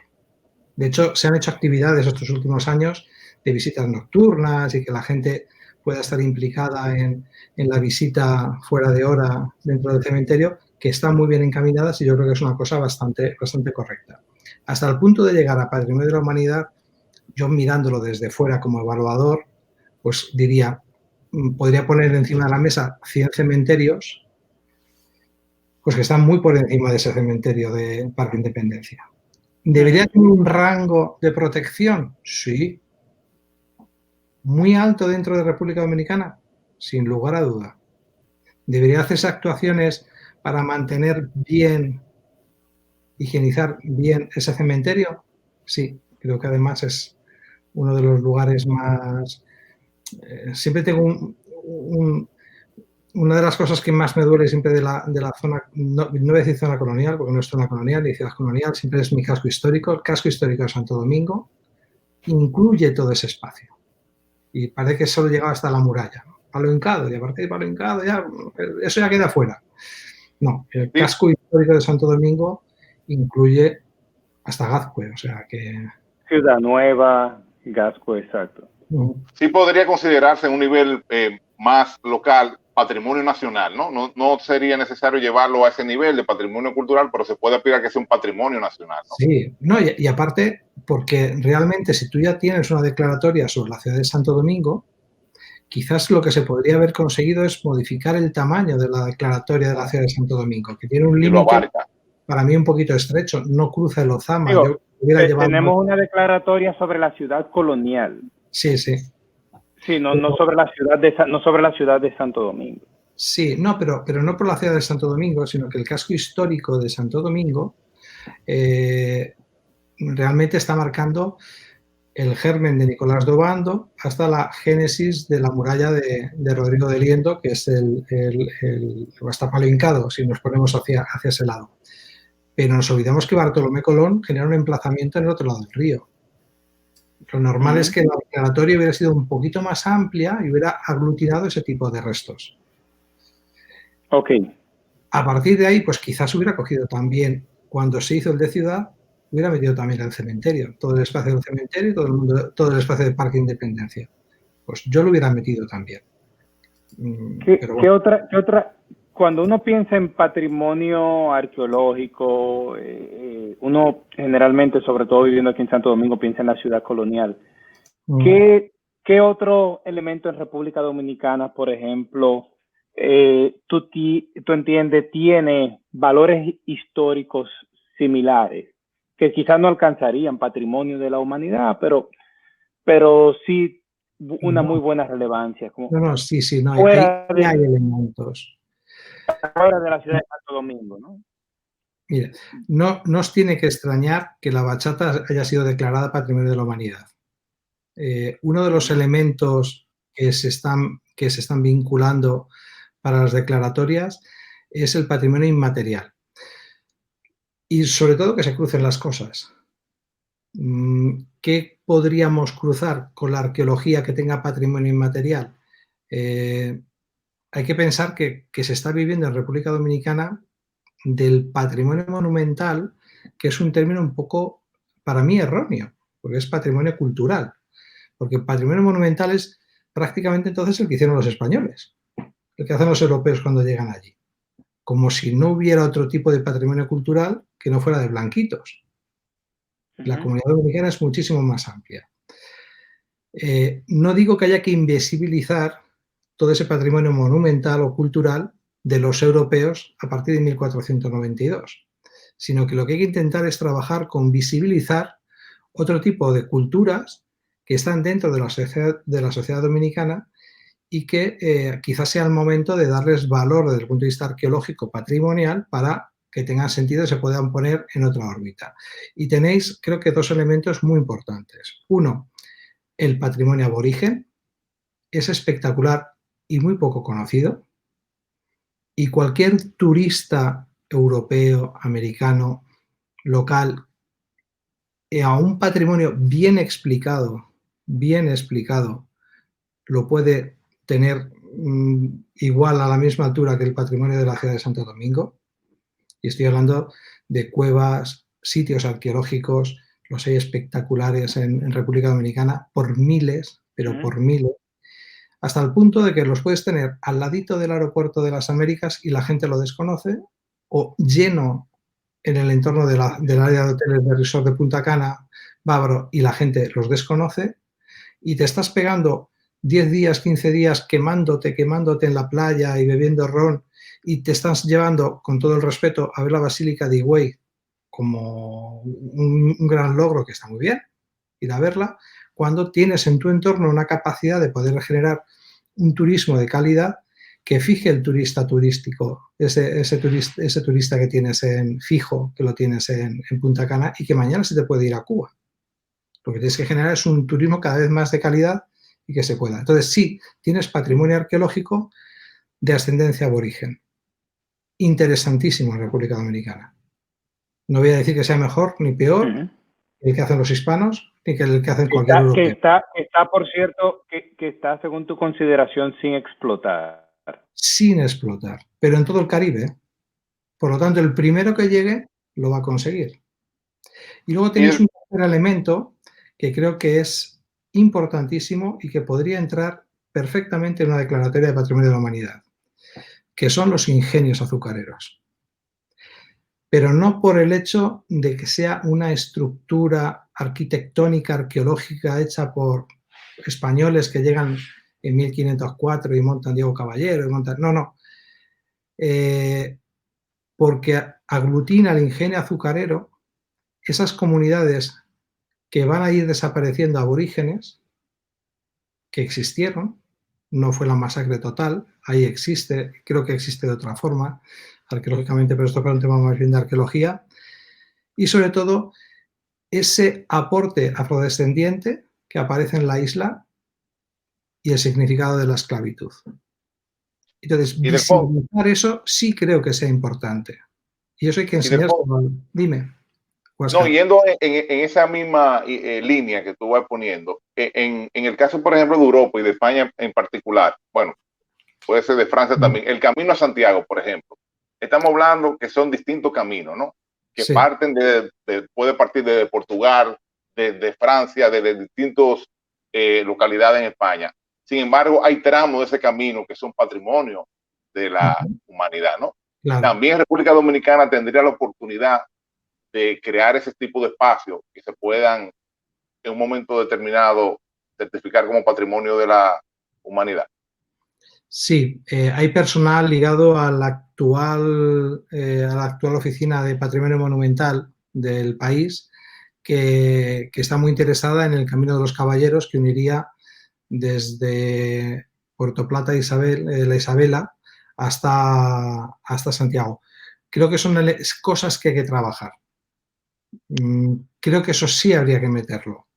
De hecho, se han hecho actividades estos últimos años de visitas nocturnas y que la gente pueda estar implicada en la visita fuera de hora dentro del cementerio, que están muy bien encaminadas y yo creo que es una cosa bastante correcta. Hasta el punto de llegar a Patrimonio de la Humanidad, yo mirándolo desde fuera como evaluador, pues diría, podría poner encima de la mesa 100 cementerios, pues que están muy por encima de ese cementerio de Parque Independencia. ¿Debería tener un rango de protección? Sí. ¿Muy alto dentro de República Dominicana? Sin lugar a duda. ¿Debería hacerse actuaciones para mantener bien, higienizar bien ese cementerio? Sí, creo que además es uno de los lugares más... siempre tengo una de las cosas que más me duele siempre de la zona, no voy a decir zona colonial, porque no es zona colonial ni ciudad colonial, siempre es mi casco histórico. El casco histórico de Santo Domingo incluye todo ese espacio. Y parece que solo llegaba hasta la muralla, ¿no? Palo Hincado, y a partir de Palo Hincado ya, eso ya queda fuera. No, el casco histórico de Santo Domingo incluye hasta Gazcue, o sea que... Ciudad Nueva, Gazcue, exacto. Sí podría considerarse en un nivel más local patrimonio nacional, ¿no? No sería necesario llevarlo a ese nivel de patrimonio cultural, pero se puede aspirar a que sea un patrimonio nacional, ¿no? Sí, no, y aparte, porque realmente si tú ya tienes una declaratoria sobre la ciudad de Santo Domingo, quizás lo que se podría haber conseguido es modificar el tamaño de la declaratoria de la ciudad de Santo Domingo, que tiene un límite para mí un poquito estrecho, no cruza el Ozama. Digo, tenemos una declaratoria sobre la ciudad colonial. Sí, sí. Sí, no sobre la ciudad de Santo Domingo. Sí, no, pero no por la ciudad de Santo Domingo, sino que el casco histórico de Santo Domingo realmente está marcando el germen de Nicolás d'Obando hasta la génesis de la muralla de Rodrigo de Liendo, que es hasta Palo Hincado, si nos ponemos hacia ese lado. Pero nos olvidamos que Bartolomé Colón genera un emplazamiento en el otro lado del río. Lo normal es que la declaratoria hubiera sido un poquito más amplia y hubiera aglutinado ese tipo de restos. Ok. A partir de ahí, pues quizás hubiera cogido también, cuando se hizo el de ciudad, hubiera metido también el cementerio, todo el espacio del cementerio y todo el espacio del Parque Independencia. Pues yo lo hubiera metido también. ¿Qué otra? Cuando uno piensa en patrimonio arqueológico, uno generalmente, sobre todo viviendo aquí en Santo Domingo, piensa en la ciudad colonial. ¿Qué otro elemento en República Dominicana, por ejemplo, tú entiendes, tiene valores históricos similares, que quizás no alcanzarían patrimonio de la humanidad, pero sí una muy buena relevancia? Sí, hay elementos. Ahora de la ciudad de Santo Domingo, ¿no? Mira, no nos tiene que extrañar que la bachata haya sido declarada Patrimonio de la Humanidad. Uno de los elementos que se están vinculando para las declaratorias es el patrimonio inmaterial. Y sobre todo que se crucen las cosas. ¿qué podríamos cruzar con la arqueología que tenga patrimonio inmaterial? Hay que pensar que se está viviendo en República Dominicana del patrimonio monumental, que es un término un poco, para mí, erróneo, porque es patrimonio cultural. Porque patrimonio monumental es prácticamente entonces el que hicieron los españoles, el que hacen los europeos cuando llegan allí. Como si no hubiera otro tipo de patrimonio cultural que no fuera de blanquitos. La comunidad dominicana es muchísimo más amplia. No digo que haya que invisibilizar todo ese patrimonio monumental o cultural de los europeos a partir de 1492, sino que lo que hay que intentar es trabajar con visibilizar otro tipo de culturas que están dentro de la sociedad dominicana y que quizás sea el momento de darles valor desde el punto de vista arqueológico patrimonial para que tengan sentido y se puedan poner en otra órbita. Y tenéis, creo que, dos elementos muy importantes. Uno, el patrimonio aborigen. Es espectacular y muy poco conocido. Y cualquier turista europeo, americano, local, a un patrimonio bien explicado, lo puede tener igual a la misma altura que el patrimonio de la ciudad de Santo Domingo. Y estoy hablando de cuevas, sitios arqueológicos, los hay espectaculares en República Dominicana, por miles, pero por miles, hasta el punto de que los puedes tener al ladito del aeropuerto de las Américas y la gente lo desconoce, o lleno en el entorno del área de hoteles de resort de Punta Cana, Bávaro, y la gente los desconoce, y te estás pegando 10 días, 15 días quemándote en la playa y bebiendo ron, y te estás llevando, con todo el respeto, a ver la Basílica de Higüey como un gran logro, que está muy bien, ir a verla, cuando tienes en tu entorno una capacidad de poder generar un turismo de calidad que fije el turista turístico, ese turista que tienes en fijo, que lo tienes en Punta Cana, y que mañana se te puede ir a Cuba. Lo que tienes que generar es un turismo cada vez más de calidad y que se pueda. Entonces, sí, tienes patrimonio arqueológico de ascendencia aborigen. Interesantísimo en República Dominicana. No voy a decir que sea mejor ni peor que el que hacen los hispanos, ni que el que hacen cualquier europeo. Que está, por cierto, que está, según tu consideración, sin explotar. Sin explotar, pero en todo el Caribe. Por lo tanto, el primero que llegue lo va a conseguir. Y luego tenéis un tercer elemento que creo que es importantísimo y que podría entrar perfectamente en una declaratoria de Patrimonio de la Humanidad, que son los ingenios azucareros. Pero no por el hecho de que sea una estructura arquitectónica, arqueológica, hecha por españoles que llegan en 1504 y montan Diego Caballero, no. Porque aglutina el ingenio azucarero esas comunidades que van a ir desapareciendo aborígenes, que existieron, no fue la masacre total, ahí existe, creo que existe de otra forma, arqueológicamente, pero esto es un tema más bien de arqueología, y sobre todo ese aporte afrodescendiente que aparece en la isla y el significado de la esclavitud. Entonces, visibilizar eso sí creo que sea importante. Y eso hay que enseñárselo. Dime. No, yendo en esa misma línea que tú vas poniendo, en el caso, por ejemplo, de Europa y de España en particular, bueno, puede ser de Francia también, el camino a Santiago, por ejemplo, estamos hablando que son distintos caminos, ¿no? Que parten puede partir de Portugal, de Francia, de distintas localidades en España. Sin embargo, hay tramos de ese camino que son patrimonio de la humanidad, ¿no? Claro. También República Dominicana tendría la oportunidad de crear ese tipo de espacios que se puedan en un momento determinado certificar como patrimonio de la humanidad. Sí, hay personal ligado a la actual oficina de patrimonio monumental del país que está muy interesada en el Camino de los Caballeros, que uniría desde Puerto Plata la Isabela hasta Santiago. Creo que son cosas que hay que trabajar. Creo que eso sí habría que meterlo.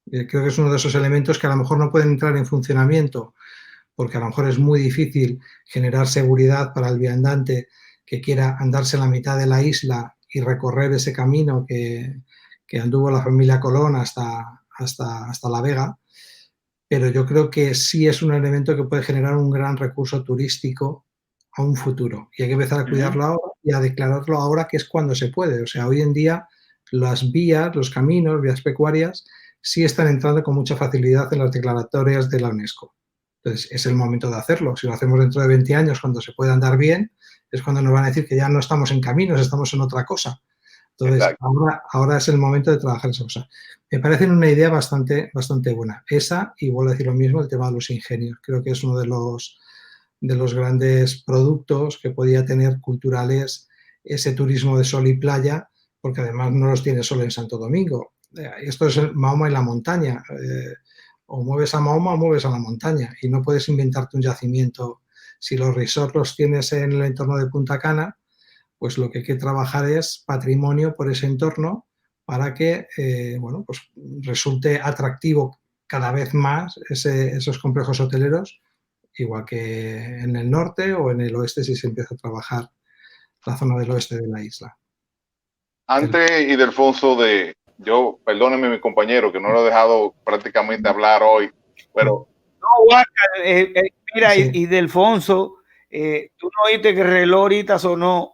Creo que es uno de esos elementos que a lo mejor no pueden entrar en funcionamiento porque a lo mejor es muy difícil generar seguridad para el viandante que quiera andarse la mitad de la isla y recorrer ese camino que que anduvo la familia Colón hasta La Vega, pero yo creo que sí es un elemento que puede generar un gran recurso turístico a un futuro. Y hay que empezar a cuidarlo ahora y a declararlo ahora, que es cuando se puede. O sea, hoy en día las vías, los caminos, vías pecuarias, sí están entrando con mucha facilidad en las declaratorias de la UNESCO. Entonces, es el momento de hacerlo. Si lo hacemos dentro de 20 años, cuando se pueda andar bien, es cuando nos van a decir que ya no estamos en caminos, estamos en otra cosa. Entonces, ahora es el momento de trabajar esa cosa. Me parece una idea bastante buena. Esa, y vuelvo a decir lo mismo, el tema de los ingenios. Creo que es uno de los grandes productos que podía tener culturales ese turismo de sol y playa, porque además no los tiene solo en Santo Domingo. Esto es Mahoma y la montaña. O mueves a Mahoma o mueves a la montaña. Y no puedes inventarte un yacimiento. Si los resorts los tienes en el entorno de Punta Cana, pues lo que hay que trabajar es patrimonio por ese entorno para que pues resulte atractivo cada vez más esos complejos hoteleros, igual que en el norte o en el oeste si se empieza a trabajar la zona del oeste de la isla. Antes, Ildefonso, perdónenme mi compañero que no lo he dejado prácticamente hablar hoy, pero... No, Huáscar, mira, sí. Ildefonso, tú no oíste que el reloj ahorita sonó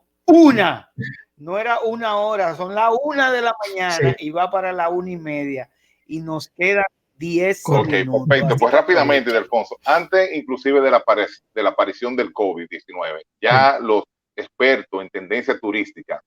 no era 1 hora, son las 1 de la mañana, sí. Y va para la 1:30 y nos quedan 10 minutos. Perfecto, pues rápidamente, Ildefonso, antes inclusive de la aparición del COVID-19, ya los expertos en tendencia turística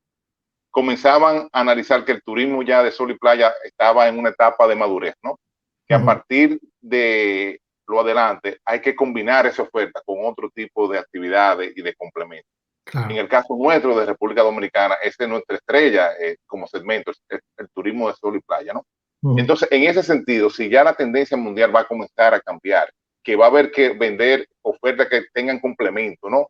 comenzaban a analizar que el turismo ya de sol y playa estaba en una etapa de madurez, ¿no? Que a partir de lo adelante hay que combinar esa oferta con otro tipo de actividades y de complementos. Claro. En el caso nuestro de República Dominicana, esta es nuestra estrella como segmento, el turismo de sol y playa, ¿no? Entonces, en ese sentido, si ya la tendencia mundial va a comenzar a cambiar, que va a haber que vender ofertas que tengan complemento, ¿no?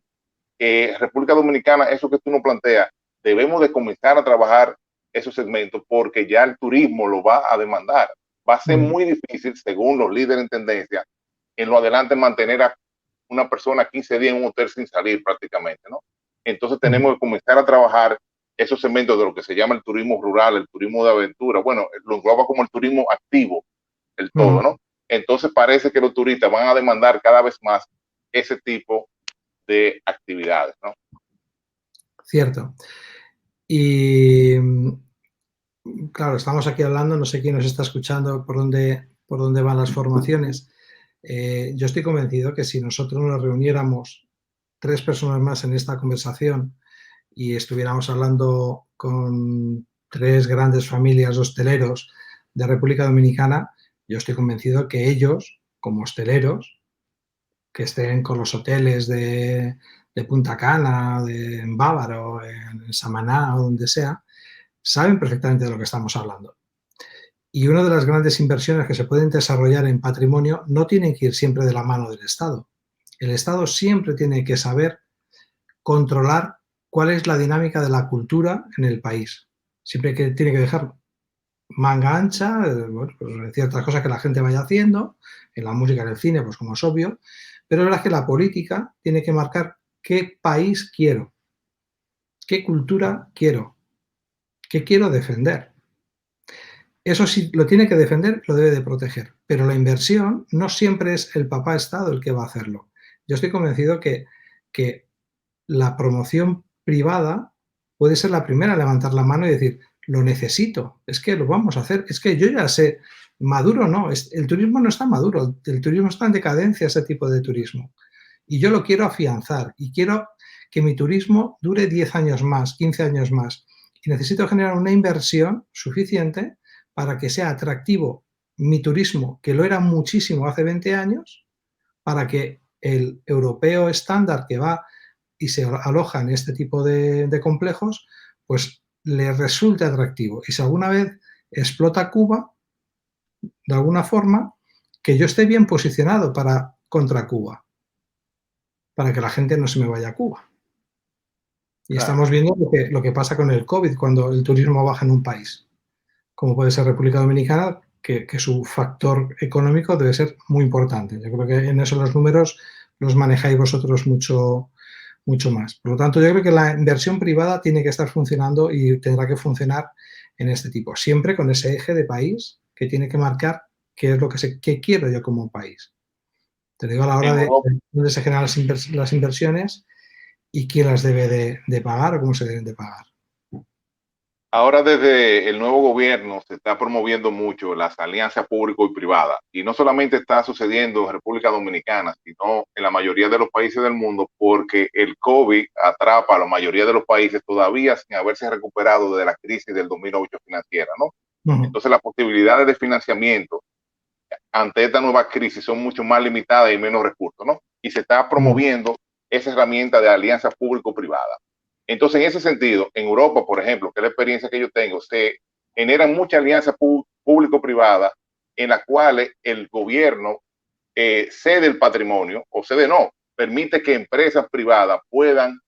República Dominicana, eso que tú nos planteas, debemos de comenzar a trabajar esos segmentos porque ya el turismo lo va a demandar. Va a ser muy difícil, según los líderes en tendencia, en lo adelante mantener a una persona 15 días en un hotel sin salir prácticamente, ¿no? Entonces tenemos que comenzar a trabajar esos segmentos de lo que se llama el turismo rural, el turismo de aventura. Bueno, lo engloba como el turismo activo, el todo, ¿no? Entonces parece que los turistas van a demandar cada vez más ese tipo de actividades, ¿no? Cierto. Y claro, estamos aquí hablando, no sé quién nos está escuchando, por dónde van las formaciones. Yo estoy convencido que si nosotros nos reuniéramos 3 personas más en esta conversación y estuviéramos hablando con 3 grandes familias de hosteleros de República Dominicana, yo estoy convencido que ellos, como hosteleros, que estén con los hoteles de Punta Cana, en Bávaro, en Samaná o donde sea, saben perfectamente de lo que estamos hablando. Y una de las grandes inversiones que se pueden desarrollar en patrimonio no tienen que ir siempre de la mano del Estado. El Estado siempre tiene que saber controlar cuál es la dinámica de la cultura en el país. Siempre tiene que dejar manga ancha, pues ciertas cosas que la gente vaya haciendo, en la música, en el cine, pues como es obvio, pero es verdad que la política tiene que marcar qué país quiero, qué cultura quiero, qué quiero defender. Eso sí, lo tiene que defender, lo debe de proteger, pero la inversión no siempre es el papá Estado el que va a hacerlo. Yo estoy convencido que la promoción privada puede ser la primera a levantar la mano y decir, lo necesito, es que lo vamos a hacer, es que yo ya sé, maduro no, el turismo no está maduro, el turismo está en decadencia, ese tipo de turismo. Y yo lo quiero afianzar y quiero que mi turismo dure 10 años más, 15 años más. Y necesito generar una inversión suficiente para que sea atractivo mi turismo, que lo era muchísimo hace 20 años, para que el europeo estándar que va y se aloja en este tipo de complejos, pues le resulte atractivo. Y si alguna vez explota Cuba, de alguna forma, que yo esté bien posicionado contra Cuba, para que la gente no se me vaya a Cuba. Y estamos viendo lo que pasa con el COVID, cuando el turismo baja en un país, como puede ser República Dominicana, que su factor económico debe ser muy importante. Yo creo que en eso los números los manejáis vosotros mucho más. Por lo tanto, yo creo que la inversión privada tiene que estar funcionando y tendrá que funcionar en este tipo, siempre con ese eje de país que tiene que marcar qué es lo qué quiero yo como país. Te digo a la hora de dónde se generan las inversiones y quién las debe de pagar o cómo se deben de pagar. Ahora desde el nuevo gobierno se está promoviendo mucho las alianzas público y privadas, y no solamente está sucediendo en República Dominicana, sino en la mayoría de los países del mundo, porque el COVID atrapa a la mayoría de los países todavía sin haberse recuperado de la crisis del 2008 financiera, ¿no? Entonces las posibilidades de financiamiento ante esta nueva crisis son mucho más limitadas y menos recursos, ¿no? Y se está promoviendo esa herramienta de alianza público-privada. Entonces, en ese sentido, en Europa, por ejemplo, que es la experiencia que yo tengo, se generan muchas alianzas público-privadas en las cuales el gobierno cede el patrimonio, o cede no, permite que empresas privadas puedan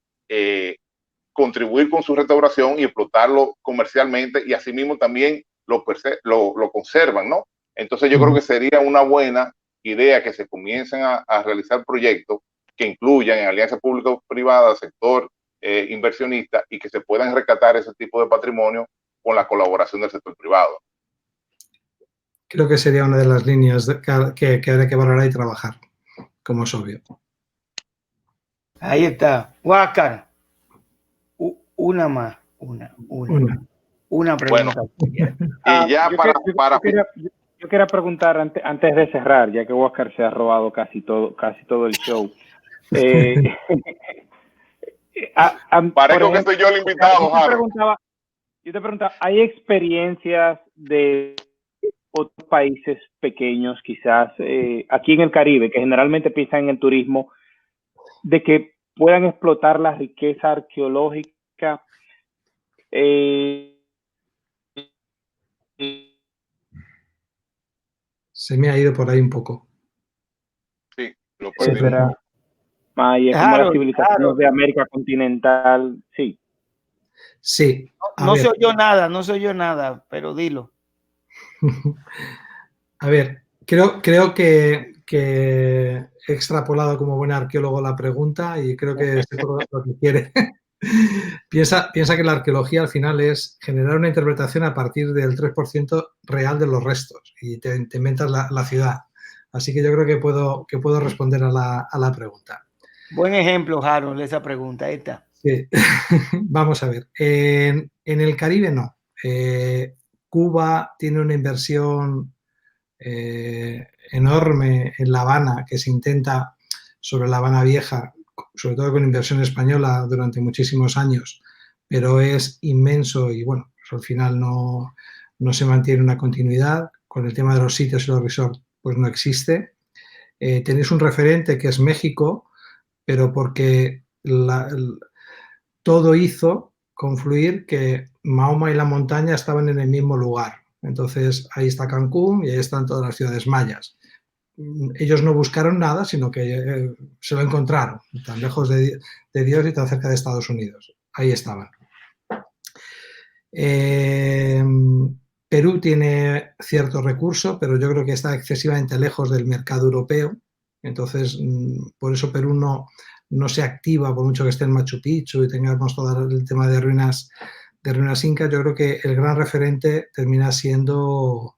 contribuir con su restauración y explotarlo comercialmente, y asimismo también lo conservan, ¿no? Entonces yo creo que sería una buena idea que se comiencen a realizar proyectos que incluyan en alianzas público-privadas, sector inversionista, y que se puedan rescatar ese tipo de patrimonio con la colaboración del sector privado. Creo que sería una de las líneas que habría que valorar y trabajar, como es obvio. Ahí está. Huáscar, una más. Una pregunta. Bueno, y ya yo quería preguntar antes de cerrar, ya que Huáscar se ha robado casi todo el show. Parece que soy yo el invitado, yo te preguntaba, ¿hay experiencias de otros países pequeños, quizás aquí en el Caribe, que generalmente piensan en el turismo, de que puedan explotar la riqueza arqueológica? Se me ha ido por ahí un poco. Sí, lo perdí. Maya, como las civilizaciones de América continental, sí. Sí. No se oyó nada, pero dilo. A ver, creo que he extrapolado como buen arqueólogo la pregunta y creo que sé todo lo que quiere. Piensa que la arqueología al final es generar una interpretación a partir del 3% real de los restos y te inventas la ciudad. Así que yo creo que puedo responder a la pregunta. Buen ejemplo, Harold, esa pregunta. Esta. Sí. Vamos a ver. En el Caribe no. Cuba tiene una inversión enorme en La Habana que se intenta sobre La Habana Vieja, sobre todo con inversión española durante muchísimos años, pero es inmenso y bueno, pues al final no se mantiene una continuidad. Con el tema de los sitios y los resorts, pues no existe. Tenéis un referente que es México, pero porque todo hizo confluir que Mahoma y la montaña estaban en el mismo lugar. Entonces ahí está Cancún y ahí están todas las ciudades mayas. Ellos no buscaron nada, sino que se lo encontraron, tan lejos de Dios y tan cerca de Estados Unidos. Ahí estaban. Perú tiene cierto recurso, pero yo creo que está excesivamente lejos del mercado europeo. Entonces, por eso Perú no se activa, por mucho que esté en Machu Picchu y tengamos todo el tema de ruinas incas. Yo creo que el gran referente termina siendo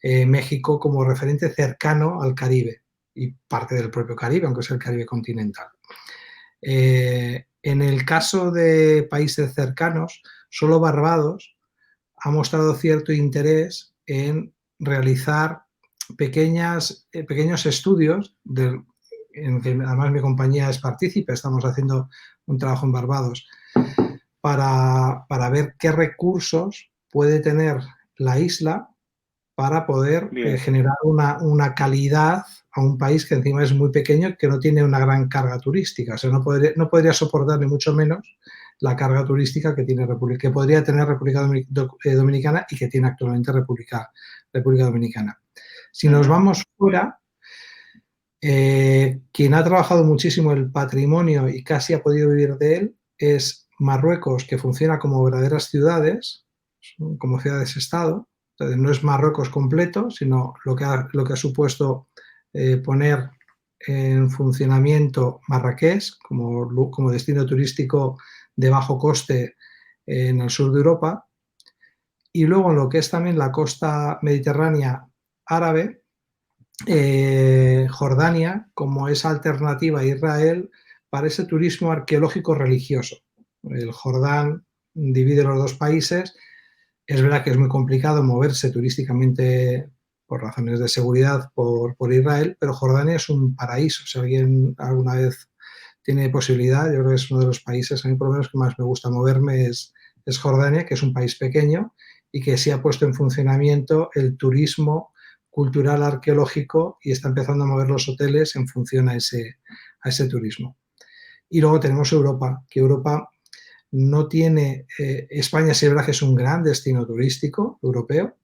México como referente cercano al Caribe y parte del propio Caribe, aunque sea el Caribe continental. En el caso de países cercanos, solo Barbados ha mostrado cierto interés en realizar pequeños estudios, en que además mi compañía es partícipe, estamos haciendo un trabajo en Barbados, para ver qué recursos puede tener la isla para poder generar una calidad a un país que encima es muy pequeño, que no tiene una gran carga turística. O sea, no podría soportar ni mucho menos la carga turística que podría tener República Dominicana y que tiene actualmente República Dominicana. Si nos vamos fuera, quien ha trabajado muchísimo el patrimonio y casi ha podido vivir de él es Marruecos, que funciona como verdaderas ciudades, como ciudades-estado. Entonces, no es Marruecos completo, sino lo que ha supuesto poner en funcionamiento Marrakech como destino turístico de bajo coste en el sur de Europa. Y luego en lo que es también la costa mediterránea árabe, Jordania como esa alternativa a Israel para ese turismo arqueológico religioso. El Jordán divide los dos países. Es verdad que es muy complicado moverse turísticamente por razones de seguridad por Israel, pero Jordania es un paraíso. Si alguien alguna vez tiene posibilidad, yo creo que es uno de los países, a mí por lo menos que más me gusta moverme es Jordania, que es un país pequeño y que sí ha puesto en funcionamiento el turismo cultural arqueológico y está empezando a mover los hoteles en función a ese turismo. Y luego tenemos Europa, que Europa no tiene... España sí es verdad que es un gran destino turístico europeo,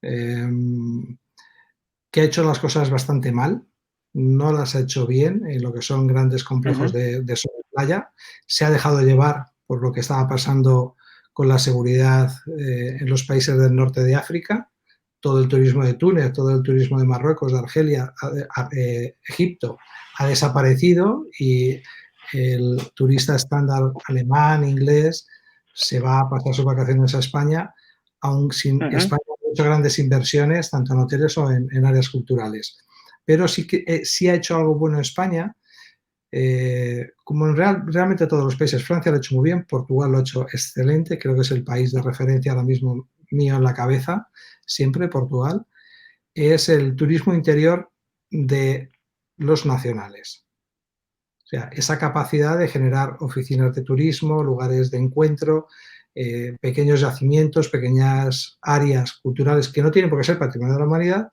que ha hecho las cosas bastante mal, no las ha hecho bien en lo que son grandes complejos de sol y playa. Se ha dejado llevar por lo que estaba pasando con la seguridad en los países del norte de África. Todo el turismo de Túnez, todo el turismo de Marruecos, de Argelia, Egipto ha desaparecido y el turista estándar alemán, inglés, se va a pasar sus vacaciones a España, aun sin España ha hecho grandes inversiones, tanto en hoteles o en áreas culturales. Pero sí ha hecho algo bueno en España, como realmente todos los países. Francia lo ha hecho muy bien, Portugal lo ha hecho excelente, creo que es el país de referencia ahora mismo mío en la cabeza, siempre Portugal, es el turismo interior de los nacionales. O sea, esa capacidad de generar oficinas de turismo, lugares de encuentro, pequeños yacimientos, pequeñas áreas culturales que no tienen por qué ser patrimonio de la humanidad,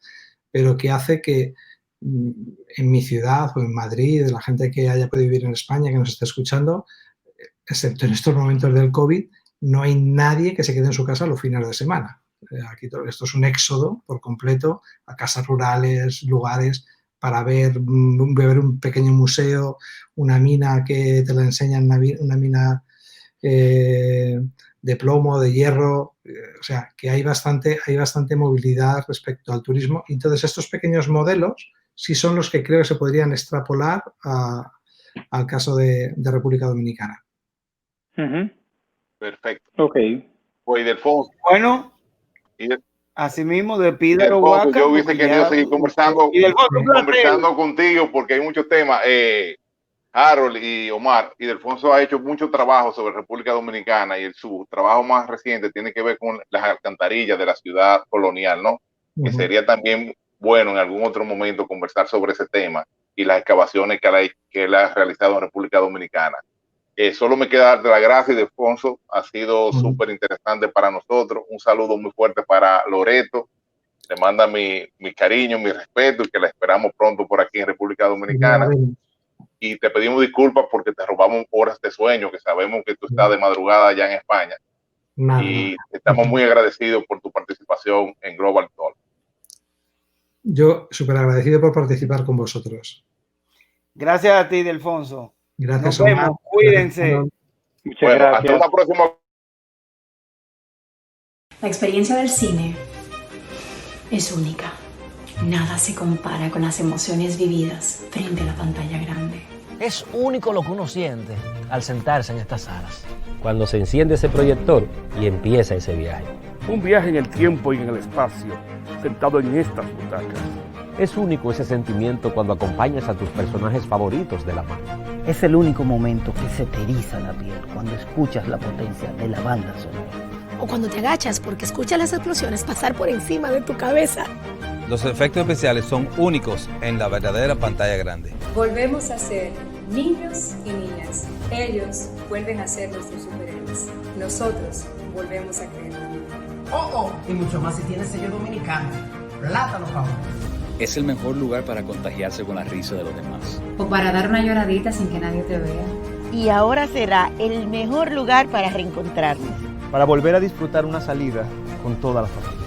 pero que hace que en mi ciudad o en Madrid, de la gente que haya podido vivir en España, que nos esté escuchando, excepto en estos momentos del COVID, no hay nadie que se quede en su casa los fines de semana. Aquí esto es un éxodo por completo a casas rurales, lugares para ver un pequeño museo, una mina que te la enseñan, una mina de plomo, de hierro, o sea, que hay bastante movilidad respecto al turismo. Entonces, estos pequeños modelos sí son los que creo que se podrían extrapolar al caso de República Dominicana. Perfecto. Ok. Pues Ildefonso. Bueno, así mismo de Pedro Huaca. Yo hubiese querido seguir conversando contigo porque hay muchos temas. Harold y Omar, Ildefonso ha hecho mucho trabajo sobre República Dominicana y su trabajo más reciente tiene que ver con las alcantarillas de la ciudad colonial, ¿no? Que sería también bueno en algún otro momento conversar sobre ese tema y las excavaciones que él ha realizado en República Dominicana. Solo me queda darte las gracias, Ildefonso. Ha sido súper interesante para nosotros. Un saludo muy fuerte para Loreto. Le manda mi cariño, mi respeto y que la esperamos pronto por aquí en República Dominicana. Y te pedimos disculpas porque te robamos horas de sueño, que sabemos que tú estás de madrugada allá en España. Y estamos muy agradecidos por tu participación en Global Talk. Yo súper agradecido por participar con vosotros. Gracias a ti, Ildefonso. Gracias. Nos vemos. Cuídense. Muchas gracias. Hasta una próxima. La experiencia del cine es única. Nada se compara con las emociones vividas frente a la pantalla grande. Es único lo que uno siente al sentarse en estas salas. Cuando se enciende ese proyector y empieza ese viaje. Un viaje en el tiempo y en el espacio, sentado en estas butacas. Es único ese sentimiento cuando acompañas a tus personajes favoritos de la mano. Es el único momento que se te eriza la piel cuando escuchas la potencia de la banda sonora. O cuando te agachas porque escuchas las explosiones pasar por encima de tu cabeza. Los efectos especiales son únicos en la verdadera pantalla grande. Volvemos a ser niños y niñas. Ellos vuelven a ser nuestros superhéroes. Nosotros volvemos a creer. Y mucho más si tienes sello dominicano. Plátano, Pablo. Es el mejor lugar para contagiarse con la risa de los demás. O para dar una lloradita sin que nadie te vea. Y ahora será el mejor lugar para reencontrarnos. Para volver a disfrutar una salida con toda la familia.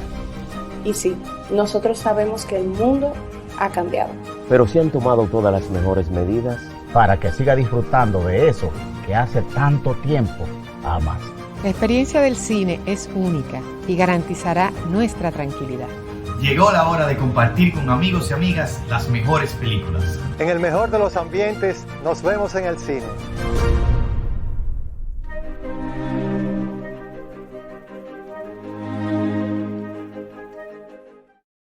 Y sí, nosotros sabemos que el mundo ha cambiado. Pero sí han tomado todas las mejores medidas para que siga disfrutando de eso que hace tanto tiempo amas. La experiencia del cine es única y garantizará nuestra tranquilidad. Llegó la hora de compartir con amigos y amigas las mejores películas. En el mejor de los ambientes, nos vemos en el cine.